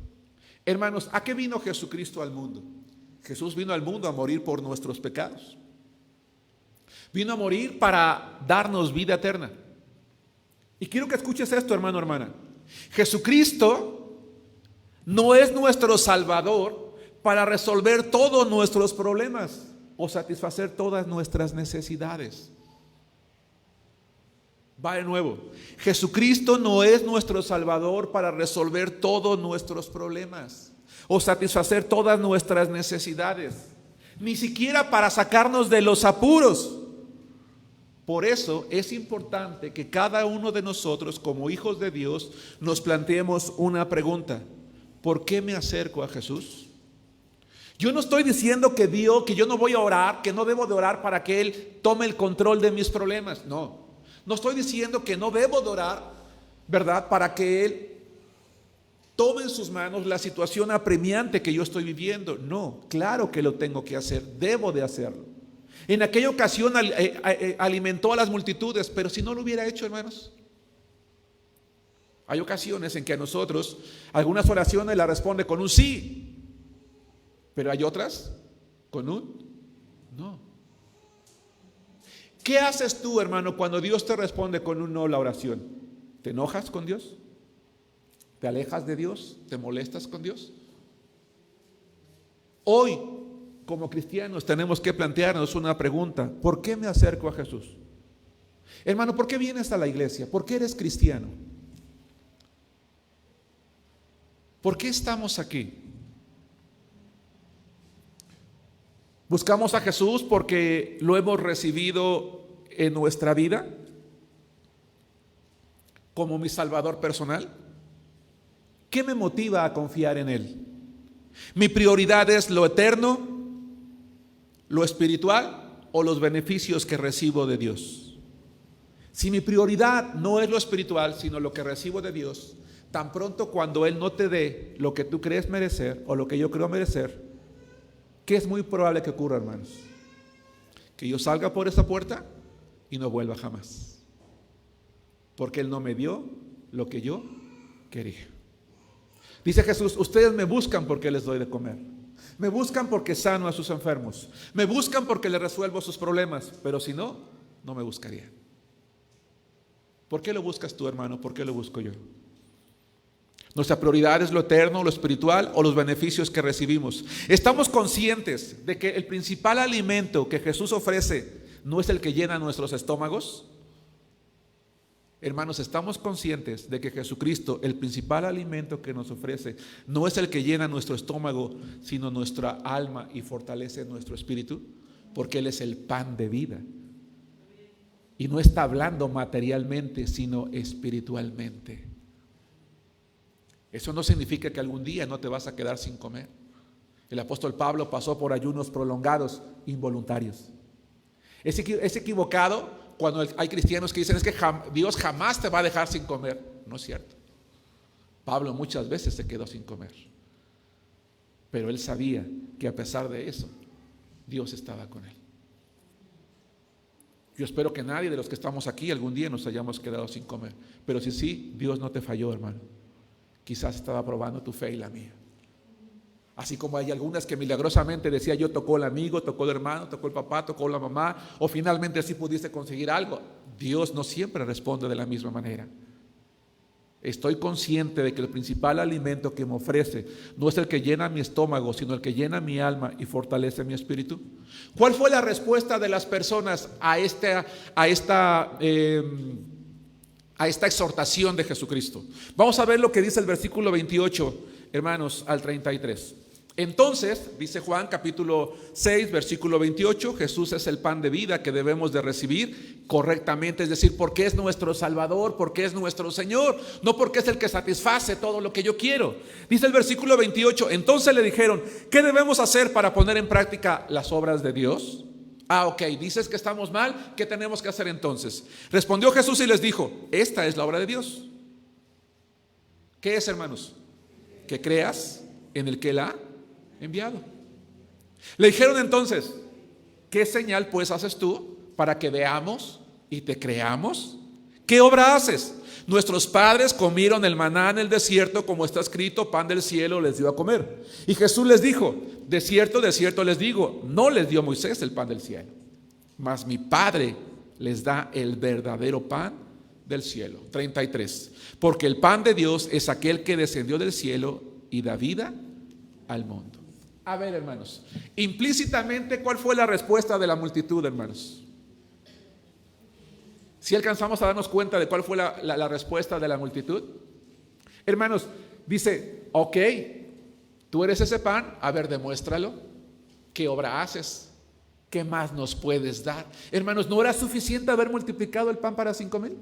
Hermanos, ¿a qué vino Jesucristo al mundo? Jesús vino al mundo a morir por nuestros pecados. Vino a morir para darnos vida eterna. Y quiero que escuches esto, hermano, hermana. Jesucristo no es nuestro Salvador para resolver todos nuestros problemas o satisfacer todas nuestras necesidades. Va de nuevo. Jesucristo no es nuestro Salvador para resolver todos nuestros problemas o satisfacer todas nuestras necesidades, ni siquiera para sacarnos de los apuros. Por eso es importante que cada uno de nosotros, como hijos de Dios, nos planteemos una pregunta: ¿por qué me acerco a Jesús? Yo no estoy diciendo que yo no voy a orar, que no debo de orar para que Él tome el control de mis problemas. No estoy diciendo que no debo de orar, ¿verdad?, para que Él tome en sus manos la situación apremiante que yo estoy viviendo. No, claro que lo tengo que hacer, debo de hacerlo. En aquella ocasión alimentó a las multitudes, pero si no lo hubiera hecho, hermanos. Hay ocasiones en que a nosotros algunas oraciones las responde con un sí, pero hay otras con un no. ¿Qué haces tú, hermano, cuando Dios te responde con un no la oración? ¿Te enojas con Dios? ¿Te alejas de Dios? ¿Te molestas con Dios? Hoy, como cristianos, tenemos que plantearnos una pregunta: ¿por qué me acerco a Jesús? Hermano, ¿por qué vienes a la iglesia? ¿Por qué eres cristiano? ¿Por qué estamos aquí? ¿Buscamos a Jesús porque lo hemos recibido en nuestra vida como mi Salvador personal? ¿Qué me motiva a confiar en Él? ¿Mi prioridad es lo eterno, lo espiritual o los beneficios que recibo de Dios? Si mi prioridad no es lo espiritual, sino lo que recibo de Dios, tan pronto cuando Él no te dé lo que tú crees merecer o lo que yo creo merecer, ¿qué es muy probable que ocurra, hermanos? Que yo salga por esa puerta y no vuelva jamás, porque Él no me dio lo que yo quería. Dice Jesús: ustedes me buscan porque les doy de comer, me buscan porque sano a sus enfermos, me buscan porque les resuelvo sus problemas, pero si no, no me buscarían. ¿Por qué lo buscas tú, hermano? ¿Por qué lo busco yo? ¿Nuestra prioridad es lo eterno, lo espiritual o los beneficios que recibimos? ¿Estamos conscientes de que el principal alimento que Jesús ofrece no es el que llena nuestros estómagos? Hermanos, ¿estamos conscientes de que Jesucristo, el principal alimento que nos ofrece, no es el que llena nuestro estómago, sino nuestra alma y fortalece nuestro espíritu? Porque Él es el pan de vida. Y no está hablando materialmente, sino espiritualmente. Eso no significa que algún día no te vas a quedar sin comer. El apóstol Pablo pasó por ayunos prolongados, involuntarios. Es equivocado cuando hay cristianos que dicen: es que Dios jamás te va a dejar sin comer. No es cierto. Pablo muchas veces se quedó sin comer, pero él sabía que a pesar de eso, Dios estaba con él. Yo espero que nadie de los que estamos aquí algún día nos hayamos quedado sin comer, pero si sí, Dios no te falló, hermano. Quizás estaba probando tu fe y la mía. Así como hay algunas que milagrosamente decía yo: tocó el amigo, tocó el hermano, tocó el papá, tocó la mamá, o finalmente así pudiste conseguir algo. Dios no siempre responde de la misma manera. Estoy consciente de que el principal alimento que me ofrece no es el que llena mi estómago, sino el que llena mi alma y fortalece mi espíritu. ¿Cuál fue la respuesta de las personas a esta exhortación de Jesucristo? Vamos a ver lo que dice el versículo 28, hermanos, al 33. Entonces, dice Juan capítulo 6, versículo 28, Jesús es el pan de vida que debemos de recibir correctamente, es decir, porque es nuestro Salvador, porque es nuestro Señor, no porque es el que satisface todo lo que yo quiero. Dice el versículo 28, entonces le dijeron, ¿qué debemos hacer para poner en práctica las obras de Dios? Ok, dices que estamos mal, ¿qué tenemos que hacer entonces? Respondió Jesús y les dijo, esta es la obra de Dios. ¿Qué es, hermanos? Que creas en el que Él ha enviado. Le dijeron entonces, ¿qué señal pues haces tú para que veamos y te creamos? ¿Qué obra haces? Nuestros padres comieron el maná en el desierto, como está escrito, pan del cielo les dio a comer. Y Jesús les dijo, de cierto les digo, no les dio Moisés el pan del cielo, mas mi Padre les da el verdadero pan del cielo. 33. Porque el pan de Dios es aquel que descendió del cielo y da vida al mundo. A ver, hermanos, implícitamente, ¿cuál fue la respuesta de la multitud, hermanos? ¿Si alcanzamos a darnos cuenta de cuál fue la respuesta de la multitud? Hermanos, dice, ok, tú eres ese pan, a ver, demuéstralo. ¿Qué obra haces? ¿Qué más nos puedes dar? Hermanos, ¿no era suficiente haber multiplicado el pan para 5,000?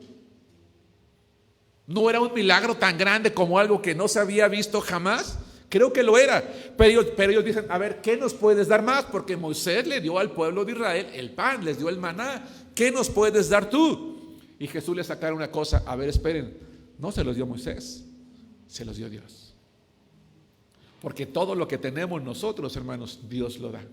¿No era un milagro tan grande como algo que no se había visto jamás? Creo que lo era, pero ellos dicen, a ver, ¿qué nos puedes dar más? Porque Moisés le dio al pueblo de Israel el pan, les dio el maná. ¿Qué nos puedes dar tú? Y Jesús les aclara una cosa, a ver, esperen, no se los dio Moisés, se los dio Dios. Porque todo lo que tenemos nosotros, hermanos, Dios lo da.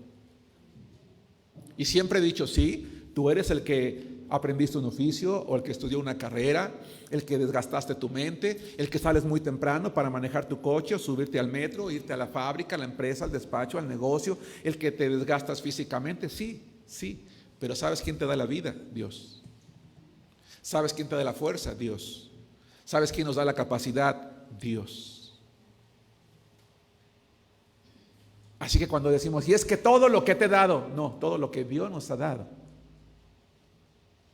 Y siempre he dicho, sí, tú eres el que aprendiste un oficio o el que estudió una carrera, el que desgastaste tu mente, el que sales muy temprano para manejar tu coche o subirte al metro, irte a la fábrica, a la empresa, al despacho, al negocio, el que te desgastas físicamente, sí, pero ¿sabes quién te da la vida? Dios. ¿Sabes quién te da la fuerza? Dios. ¿Sabes quién nos da la capacidad? Dios. Así que cuando decimos, y es que todo lo que te he dado, no, todo lo que Dios nos ha dado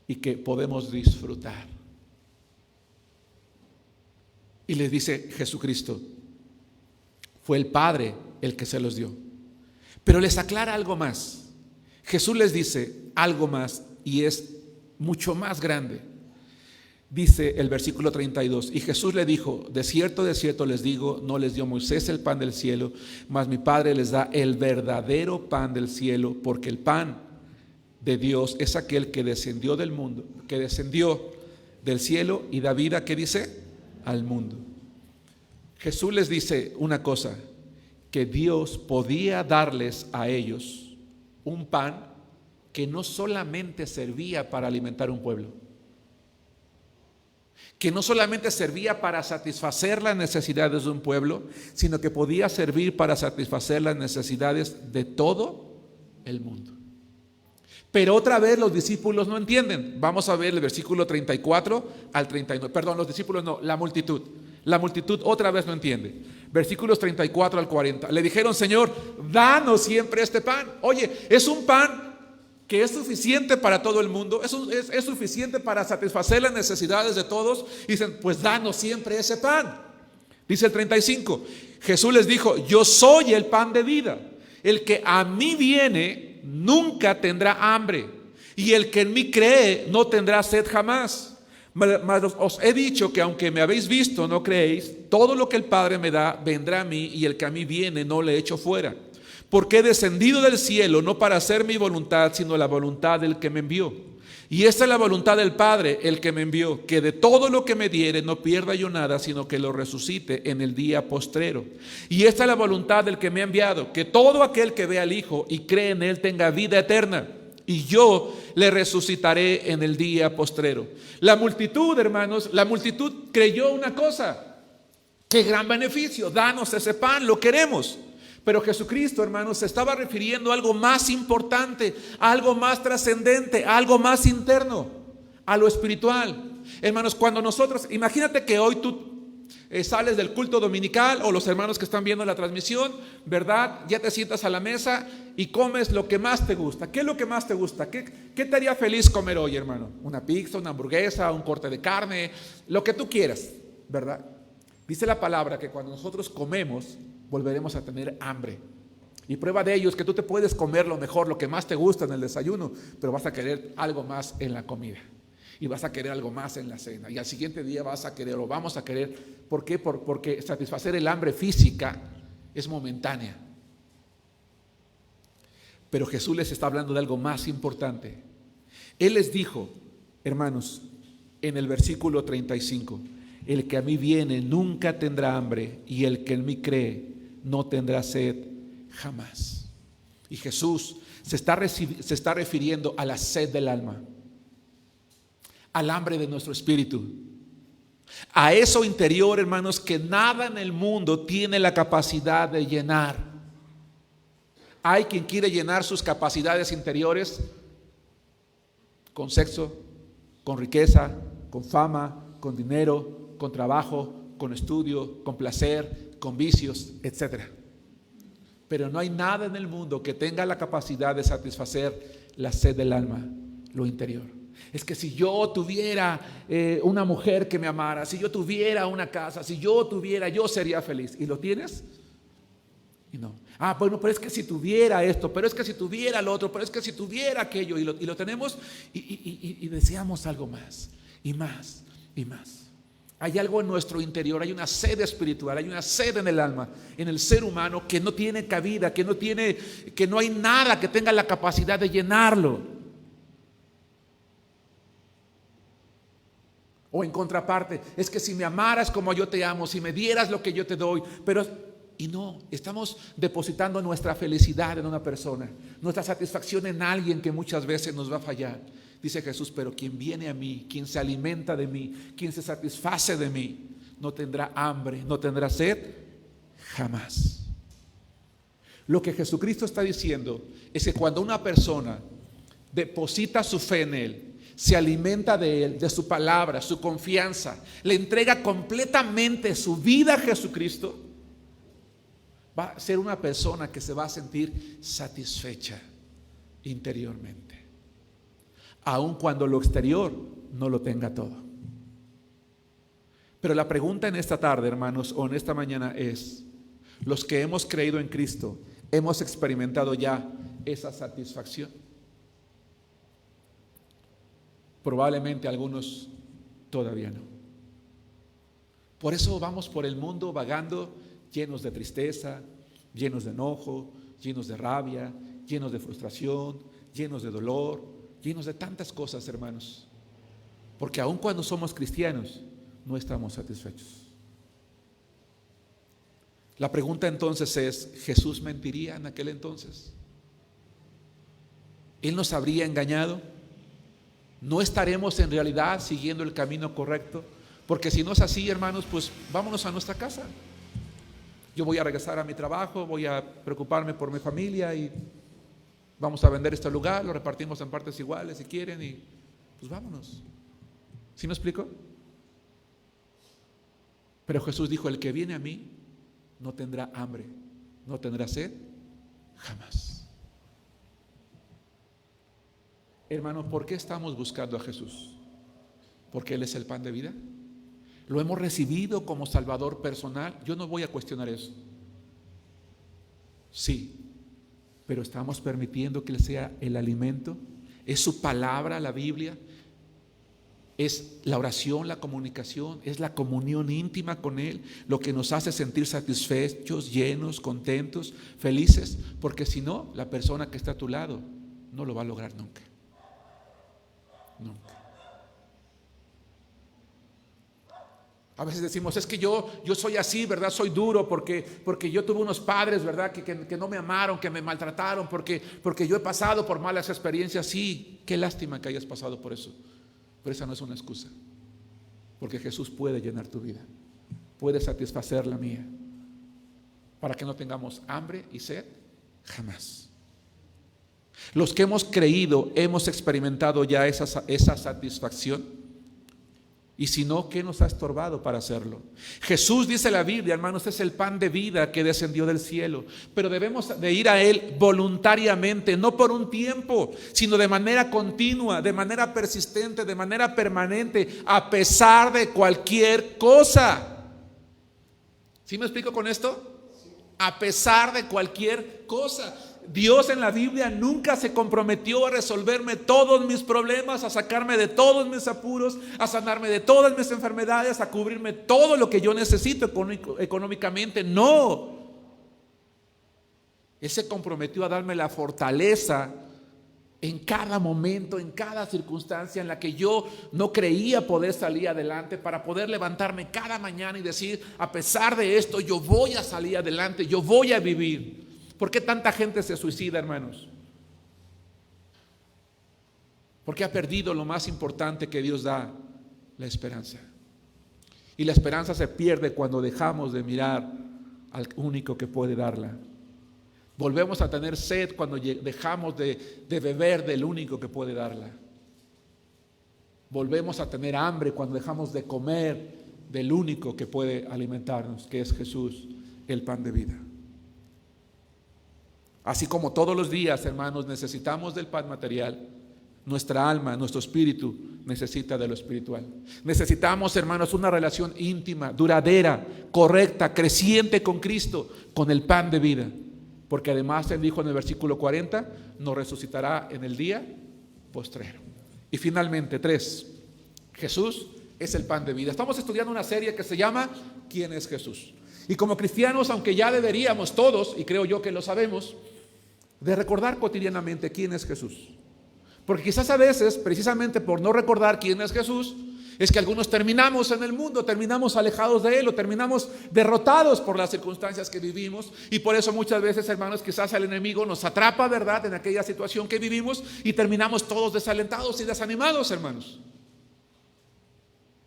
y que podemos disfrutar. Y les dice Jesucristo, fue el Padre el que se los dio. Pero les aclara algo más. Jesús les dice algo más y es mucho más grande. Dice el versículo 32, y Jesús le dijo, de cierto les digo, no les dio Moisés el pan del cielo, mas mi Padre les da el verdadero pan del cielo, porque el pan de Dios es aquel que descendió del mundo, que descendió del cielo y da vida, ¿qué dice? Al mundo. Jesús les dice una cosa, que Dios podía darles a ellos un pan que no solamente servía para alimentar un pueblo, que no solamente servía para satisfacer las necesidades de un pueblo, sino que podía servir para satisfacer las necesidades de todo el mundo. Pero otra vez los discípulos no entienden. Vamos a ver el versículo 34 al 39. Perdón, los discípulos no, la multitud. La multitud otra vez no entiende. Versículos 34 al 40. Le dijeron, Señor, danos siempre este pan. Oye, es un pan que es suficiente para todo el mundo, es suficiente para satisfacer las necesidades de todos. Y dicen, pues danos siempre ese pan. Dice el 35, Jesús les dijo, yo soy el pan de vida. El que a mí viene nunca tendrá hambre, y el que en mí cree no tendrá sed jamás. Mas os he dicho que aunque me habéis visto no creéis. Todo lo que el Padre me da vendrá a mí, y el que a mí viene no le echo fuera. Porque he descendido del cielo no para hacer mi voluntad, sino la voluntad del que me envió. Y esta es la voluntad del Padre, el que me envió, que de todo lo que me diere no pierda yo nada, sino que lo resucite en el día postrero. Y esta es la voluntad del que me ha enviado, que todo aquel que vea al Hijo y cree en Él tenga vida eterna, y yo le resucitaré en el día postrero. La multitud, hermanos, la multitud creyó una cosa, qué gran beneficio, danos ese pan, lo queremos. Pero Jesucristo, hermanos, se estaba refiriendo a algo más importante, a algo más trascendente, a algo más interno, a lo espiritual. Hermanos, cuando nosotros, imagínate que hoy tú sales del culto dominical, o los hermanos que están viendo la transmisión, ¿verdad? Ya te sientas a la mesa y comes lo que más te gusta. ¿Qué es lo que más te gusta? ¿Qué te haría feliz comer hoy, hermano? Una pizza, una hamburguesa, un corte de carne, lo que tú quieras, ¿verdad? Dice la palabra que cuando nosotros comemos, volveremos a tener hambre. Y prueba de ello es que tú te puedes comer lo mejor, lo que más te gusta en el desayuno, pero vas a querer algo más en la comida. Y vas a querer algo más en la cena. Y al siguiente día vas a querer o vamos a querer. ¿Por qué? Porque satisfacer el hambre física es momentánea. Pero Jesús les está hablando de algo más importante. Él les dijo, hermanos, en el versículo 35, el que a mí viene nunca tendrá hambre, y el que en mí cree no tendrá sed jamás. Y Jesús se está refiriendo a la sed del alma, al hambre de nuestro espíritu, a eso interior, hermanos, que nada en el mundo tiene la capacidad de llenar. Hay quien quiere llenar sus capacidades interiores con sexo, con riqueza, con fama, con dinero, con trabajo, con estudio, con placer, con vicios, etc. Pero no hay nada en el mundo que tenga la capacidad de satisfacer la sed del alma, lo interior. Es que si yo tuviera una mujer que me amara, si yo tuviera una casa, si yo tuviera, yo sería feliz. ¿Y lo tienes? Y no. Bueno, pero es que si tuviera esto, pero es que si tuviera lo otro, pero es que si tuviera aquello, y lo tenemos y deseamos algo más y más y más. Hay algo en nuestro interior, hay una sed espiritual, hay una sed en el alma, en el ser humano que no tiene cabida, que no hay nada que tenga la capacidad de llenarlo. O en contraparte, es que si me amaras como yo te amo, si me dieras lo que yo te doy, y no, estamos depositando nuestra felicidad en una persona, nuestra satisfacción en alguien que muchas veces nos va a fallar. Dice Jesús, pero quien viene a mí, quien se alimenta de mí, quien se satisface de mí, no tendrá hambre, no tendrá sed, jamás. Lo que Jesucristo está diciendo es que cuando una persona deposita su fe en Él, se alimenta de Él, de su palabra, su confianza, le entrega completamente su vida a Jesucristo, va a ser una persona que se va a sentir satisfecha interiormente, aun cuando lo exterior no lo tenga todo. Pero la pregunta en esta tarde, hermanos, o en esta mañana es: los que hemos creído en Cristo, ¿hemos experimentado ya esa satisfacción? Probablemente algunos todavía no. Por eso vamos por el mundo vagando, llenos de tristeza, llenos de enojo, llenos de rabia, llenos de frustración, llenos de dolor, llenos de tantas cosas, hermanos. Porque aun cuando somos cristianos, no estamos satisfechos. La pregunta entonces es: ¿Jesús mentiría en aquel entonces? ¿Él nos habría engañado? ¿No estaremos en realidad siguiendo el camino correcto? Porque si no es así, hermanos, pues vámonos a nuestra casa. Yo voy a regresar a mi trabajo, voy a preocuparme por mi familia y vamos a vender este lugar, lo repartimos en partes iguales si quieren y pues vámonos. ¿Sí me explico? Pero Jesús dijo: el que viene a mí no tendrá hambre, no tendrá sed, jamás. Hermanos, ¿por qué estamos buscando a Jesús? ¿Porque Él es el pan de vida? ¿Lo hemos recibido como Salvador personal? Yo no voy a cuestionar eso. Sí, pero ¿estamos permitiendo que Él sea el alimento? ¿Es su palabra, la Biblia? ¿Es la oración, la comunicación? ¿Es la comunión íntima con Él lo que nos hace sentir satisfechos, llenos, contentos, felices? Porque si no, la persona que está a tu lado no lo va a lograr nunca. Nunca. A veces decimos: es que yo soy así, ¿verdad? Soy duro porque yo tuve unos padres, ¿verdad? Que no me amaron, que me maltrataron, porque yo he pasado por malas experiencias. Sí, qué lástima que hayas pasado por eso. Pero esa no es una excusa. Porque Jesús puede llenar tu vida, puede satisfacer la mía, para que no tengamos hambre y sed jamás. Los que hemos creído, hemos experimentado ya esa satisfacción. Y si no, ¿qué nos ha estorbado para hacerlo? Jesús, dice la Biblia, hermanos, es el pan de vida que descendió del cielo. Pero debemos de ir a Él voluntariamente, no por un tiempo, sino de manera continua, de manera persistente, de manera permanente, a pesar de cualquier cosa. ¿Sí me explico con esto? a pesar de cualquier cosa. Dios en la Biblia nunca se comprometió a resolverme todos mis problemas, a sacarme de todos mis apuros, a sanarme de todas mis enfermedades, a cubrirme todo lo que yo necesito económicamente. No. Él se comprometió a darme la fortaleza en cada momento, en cada circunstancia en la que yo no creía poder salir adelante, para poder levantarme cada mañana y decir, a pesar de esto, yo voy a salir adelante, yo voy a vivir. ¿Por qué tanta gente se suicida, hermanos? Porque ha perdido lo más importante que Dios da, la esperanza. Y la esperanza se pierde cuando dejamos de mirar al único que puede darla. Volvemos a tener sed cuando dejamos de beber del único que puede darla. Volvemos a tener hambre cuando dejamos de comer del único que puede alimentarnos, que es Jesús, el pan de vida. Así como todos los días, hermanos, necesitamos del pan material, nuestra alma, nuestro espíritu necesita de lo espiritual. Necesitamos, hermanos, una relación íntima, duradera, correcta, creciente con Cristo, con el pan de vida. Porque además Él dijo en el versículo 40, nos resucitará en el día postrero. Y finalmente, 3, Jesús es el pan de vida. Estamos estudiando una serie que se llama ¿Quién es Jesús? Y como cristianos, aunque ya deberíamos todos, y creo yo que lo sabemos, de recordar cotidianamente quién es Jesús. Porque quizás a veces, precisamente por no recordar quién es Jesús, es que algunos terminamos en el mundo, terminamos alejados de Él, o terminamos derrotados por las circunstancias que vivimos. Y por eso muchas veces, hermanos, quizás el enemigo nos atrapa, ¿verdad?, en aquella situación que vivimos, y terminamos todos desalentados y desanimados, hermanos.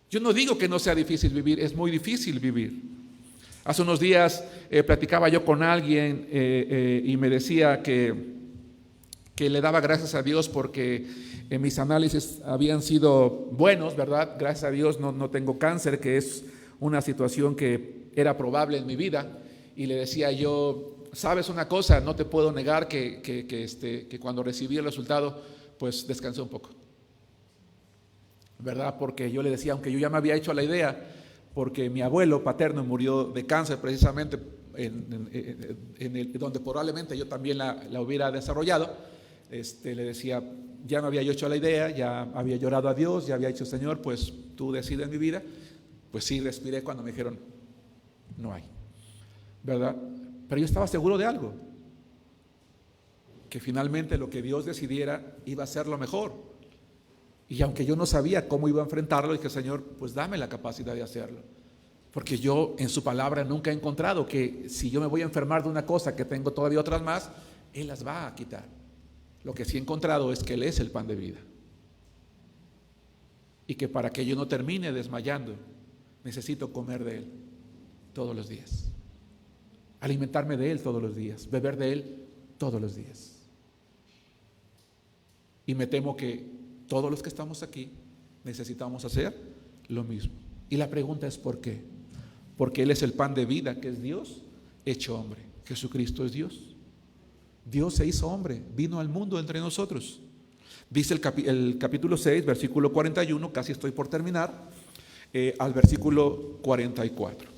Yo no digo que no sea difícil vivir, es muy difícil vivir. Hace unos días platicaba yo con alguien y me decía que le daba gracias a Dios porque mis análisis habían sido buenos, ¿verdad? Gracias a Dios no tengo cáncer, que es una situación que era probable en mi vida. Y le decía yo, ¿sabes una cosa? No te puedo negar que cuando recibí el resultado, pues descansé un poco, ¿verdad? Porque yo le decía, aunque yo ya me había hecho la idea, porque mi abuelo paterno murió de cáncer precisamente donde probablemente yo también la hubiera desarrollado. Le decía, ya me había yo hecho la idea, ya había llorado a Dios, ya había dicho, Señor, pues tú decides mi vida. Pues sí, respiré cuando me dijeron, no hay, ¿verdad? Pero yo estaba seguro de algo, que finalmente lo que Dios decidiera iba a ser lo mejor. Y aunque yo no sabía cómo iba a enfrentarlo, dije, Señor, pues dame la capacidad de hacerlo. Porque yo en su palabra nunca he encontrado que si yo me voy a enfermar de una cosa, que tengo todavía otras más, Él las va a quitar. Lo que sí he encontrado es que Él es el pan de vida. Y que para que yo no termine desmayando, necesito comer de Él todos los días. Alimentarme de Él todos los días. Beber de Él todos los días. Y me temo que todos los que estamos aquí necesitamos hacer lo mismo. Y la pregunta es ¿por qué? Porque Él es el pan de vida, que es Dios hecho hombre. Jesucristo es Dios. Dios se hizo hombre, vino al mundo entre nosotros. Dice el capítulo 6, versículo 41, casi estoy por terminar, al versículo 44.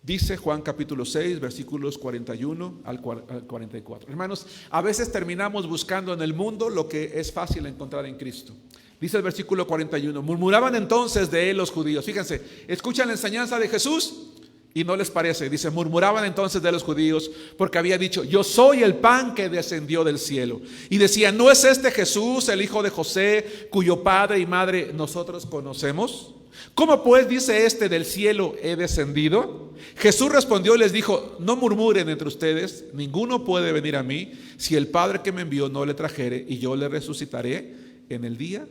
Dice Juan capítulo 6, versículos 41 al 44. Hermanos, a veces terminamos buscando en el mundo lo que es fácil encontrar en Cristo. Dice el versículo 41, murmuraban entonces de Él los judíos. Fíjense, escuchan la enseñanza de Jesús y no les parece. Dice, murmuraban entonces de los judíos porque había dicho, yo soy el pan que descendió del cielo. Y decían, ¿no es este Jesús, el hijo de José, cuyo padre y madre nosotros conocemos? ¿Cómo pues dice este, del cielo he descendido? Jesús respondió y les dijo, no murmuren entre ustedes, ninguno puede venir a mí si el Padre que me envió no le trajere, y yo le resucitaré en el día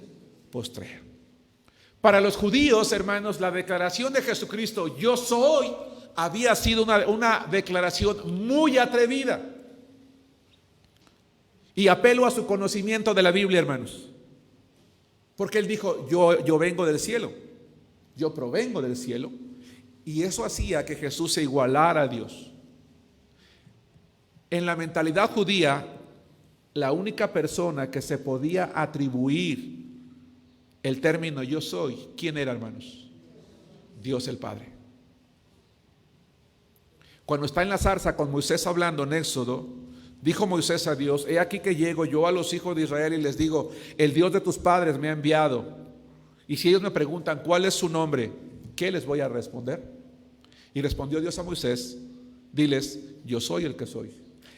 postrero. Para los judíos, hermanos, la declaración de Jesucristo, yo soy, había sido una declaración muy atrevida. Y apelo a su conocimiento de la Biblia, hermanos. Porque Él dijo, yo vengo del cielo, yo provengo del cielo. Y eso hacía que Jesús se igualara a Dios. En la mentalidad judía, la única persona que se podía atribuir el término yo soy, ¿quién era, hermanos? Dios el Padre. Cuando está en la zarza con Moisés hablando en Éxodo, dijo Moisés a Dios: he aquí que llego yo a los hijos de Israel y les digo, el Dios de tus padres me ha enviado. Y si ellos me preguntan cuál es su nombre, ¿qué les voy a responder? Y respondió Dios a Moisés: diles, yo soy el que soy.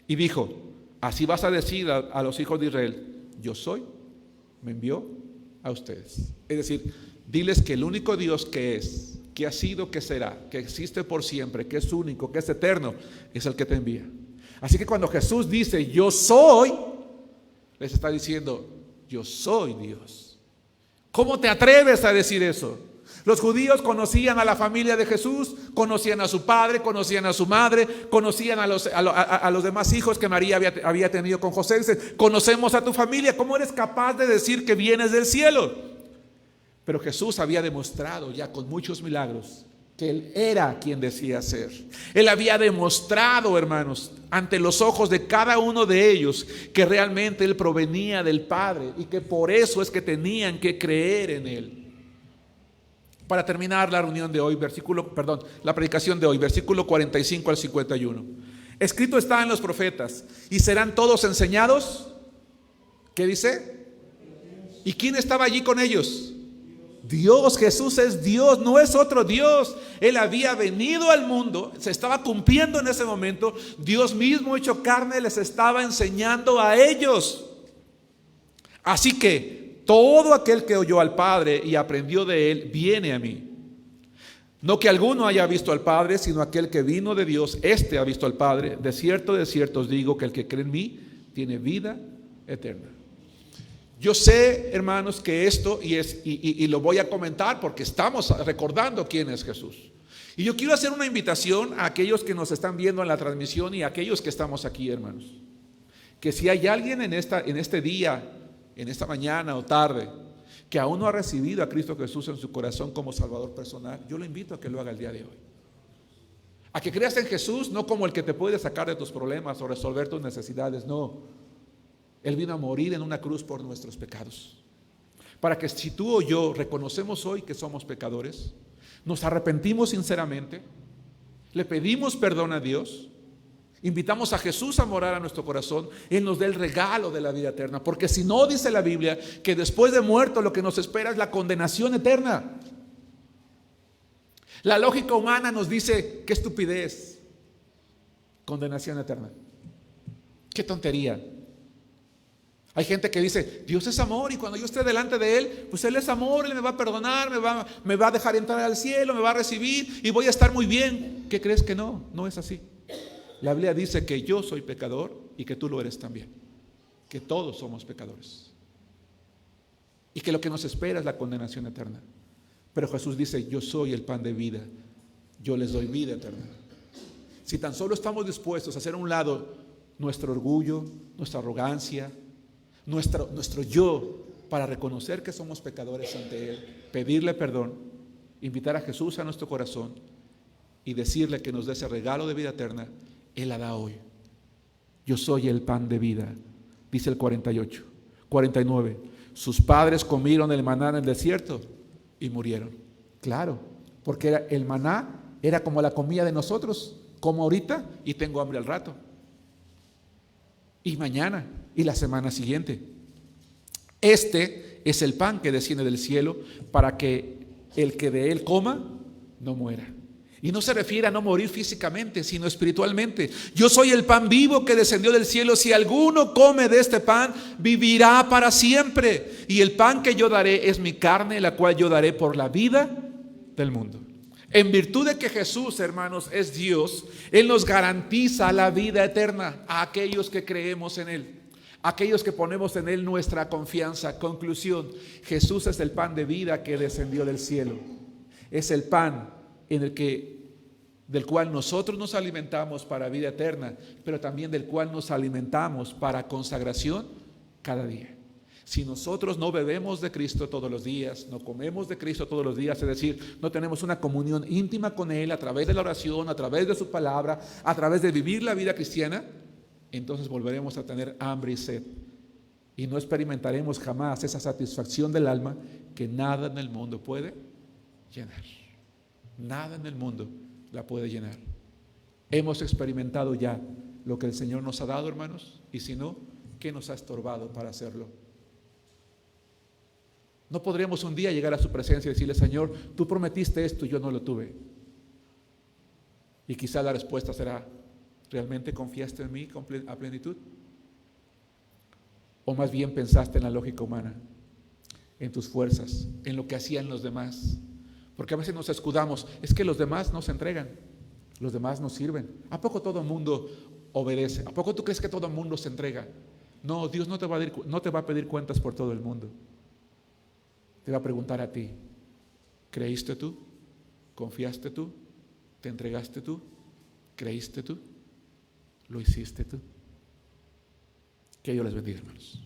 Y dijo: así vas a decir a los hijos de Israel, yo soy, me envió a ustedes. Es decir, diles que el único Dios que es, que ha sido, que será, que existe por siempre, que es único, que es eterno, es el que te envía. Así que cuando Jesús dice yo soy, les está diciendo: yo soy Dios. ¿Cómo te atreves a decir eso? Los judíos conocían a la familia de Jesús, conocían a su padre, conocían a su madre, conocían a los demás hijos que María había tenido con José. Dicen: conocemos a tu familia, ¿cómo eres capaz de decir que vienes del cielo? Pero Jesús había demostrado ya con muchos milagros que Él era quien decía ser. Él había demostrado, hermanos, ante los ojos de cada uno de ellos, que realmente Él provenía del Padre y que por eso es que tenían que creer en Él. Para terminar la reunión de hoy, la predicación de hoy, versículo 45 al 51. Escrito está en los profetas: y serán todos enseñados. ¿Qué dice? ¿Y quién estaba allí con ellos? Dios. Jesús es Dios, no es otro Dios. Él había venido al mundo, se estaba cumpliendo en ese momento. Dios mismo hecho carne les estaba enseñando a ellos. Así que todo aquel que oyó al Padre y aprendió de Él, viene a mí. No que alguno haya visto al Padre, sino aquel que vino de Dios, éste ha visto al Padre. De cierto os digo que el que cree en mí tiene vida eterna. Yo sé, hermanos, que esto, y lo voy a comentar porque estamos recordando quién es Jesús. Y yo quiero hacer una invitación a aquellos que nos están viendo en la transmisión y a aquellos que estamos aquí, hermanos. Que si hay alguien en este día, en esta mañana o tarde, que aún no ha recibido a Cristo Jesús en su corazón como Salvador personal, yo lo invito a que lo haga el día de hoy. A que creas en Jesús no como el que te puede sacar de tus problemas o resolver tus necesidades, no. Él vino a morir en una cruz por nuestros pecados. Para que si tú o yo reconocemos hoy que somos pecadores, nos arrepentimos sinceramente, le pedimos perdón a Dios, invitamos a Jesús a morar a nuestro corazón, Él nos dé el regalo de la vida eterna. Porque si no, dice la Biblia que después de muerto lo que nos espera es la condenación eterna. La lógica humana nos dice: qué estupidez, condenación eterna, qué tontería. Hay gente que dice: Dios es amor y cuando yo esté delante de Él, pues Él es amor, Él me va a perdonar, me va a dejar entrar al cielo, me va a recibir y voy a estar muy bien. ¿Qué crees que no? No es así. La Biblia dice que yo soy pecador y que tú lo eres también, que todos somos pecadores y que lo que nos espera es la condenación eterna. Pero Jesús dice: yo soy el pan de vida, yo les doy vida eterna. Si tan solo estamos dispuestos a hacer a un lado nuestro orgullo, nuestra arrogancia, nuestro yo, para reconocer que somos pecadores ante Él, pedirle perdón, invitar a Jesús a nuestro corazón y decirle que nos dé ese regalo de vida eterna, Él la da hoy. Yo soy el pan de vida, dice el 48. 49. Sus padres comieron el maná en el desierto y murieron. Claro, porque el maná era como la comida de nosotros, como ahorita y tengo hambre al rato. Y mañana y la semana siguiente. Este es el pan que desciende del cielo para que el que de él coma no muera. Y no se refiere a no morir físicamente, sino espiritualmente. Yo soy el pan vivo que descendió del cielo. Si alguno come de este pan, vivirá para siempre. Y el pan que yo daré es mi carne, la cual yo daré por la vida del mundo. En virtud de que Jesús, hermanos, es Dios, Él nos garantiza la vida eterna a aquellos que creemos en Él, aquellos que ponemos en Él nuestra confianza. Conclusión: Jesús es el pan de vida que descendió del cielo. Es el pan del cual nosotros nos alimentamos para vida eterna, pero también del cual nos alimentamos para consagración cada día. Si nosotros no bebemos de Cristo todos los días, no comemos de Cristo todos los días, es decir, no tenemos una comunión íntima con Él a través de la oración, a través de su palabra, a través de vivir la vida cristiana, entonces volveremos a tener hambre y sed y no experimentaremos jamás esa satisfacción del alma que nada en el mundo puede llenar. Nada en el mundo la puede llenar. Hemos experimentado ya lo que el Señor nos ha dado, hermanos, y si no, ¿qué nos ha estorbado para hacerlo? No podríamos un día llegar a su presencia y decirle: Señor, tú prometiste esto y yo no lo tuve. Y quizá la respuesta será: ¿realmente confiaste en mí a plenitud? ¿O más bien pensaste en la lógica humana, en tus fuerzas, en lo que hacían los demás? Porque a veces nos escudamos: es que los demás nos entregan, los demás nos sirven. ¿A poco todo el mundo obedece? ¿A poco tú crees que todo el mundo se entrega? No, Dios no te va a pedir cuentas por todo el mundo. Te va a preguntar a ti: ¿creíste tú? ¿Confiaste tú? ¿Te entregaste tú? ¿Creíste tú? ¿Lo hiciste tú? Que Dios les bendiga, hermanos.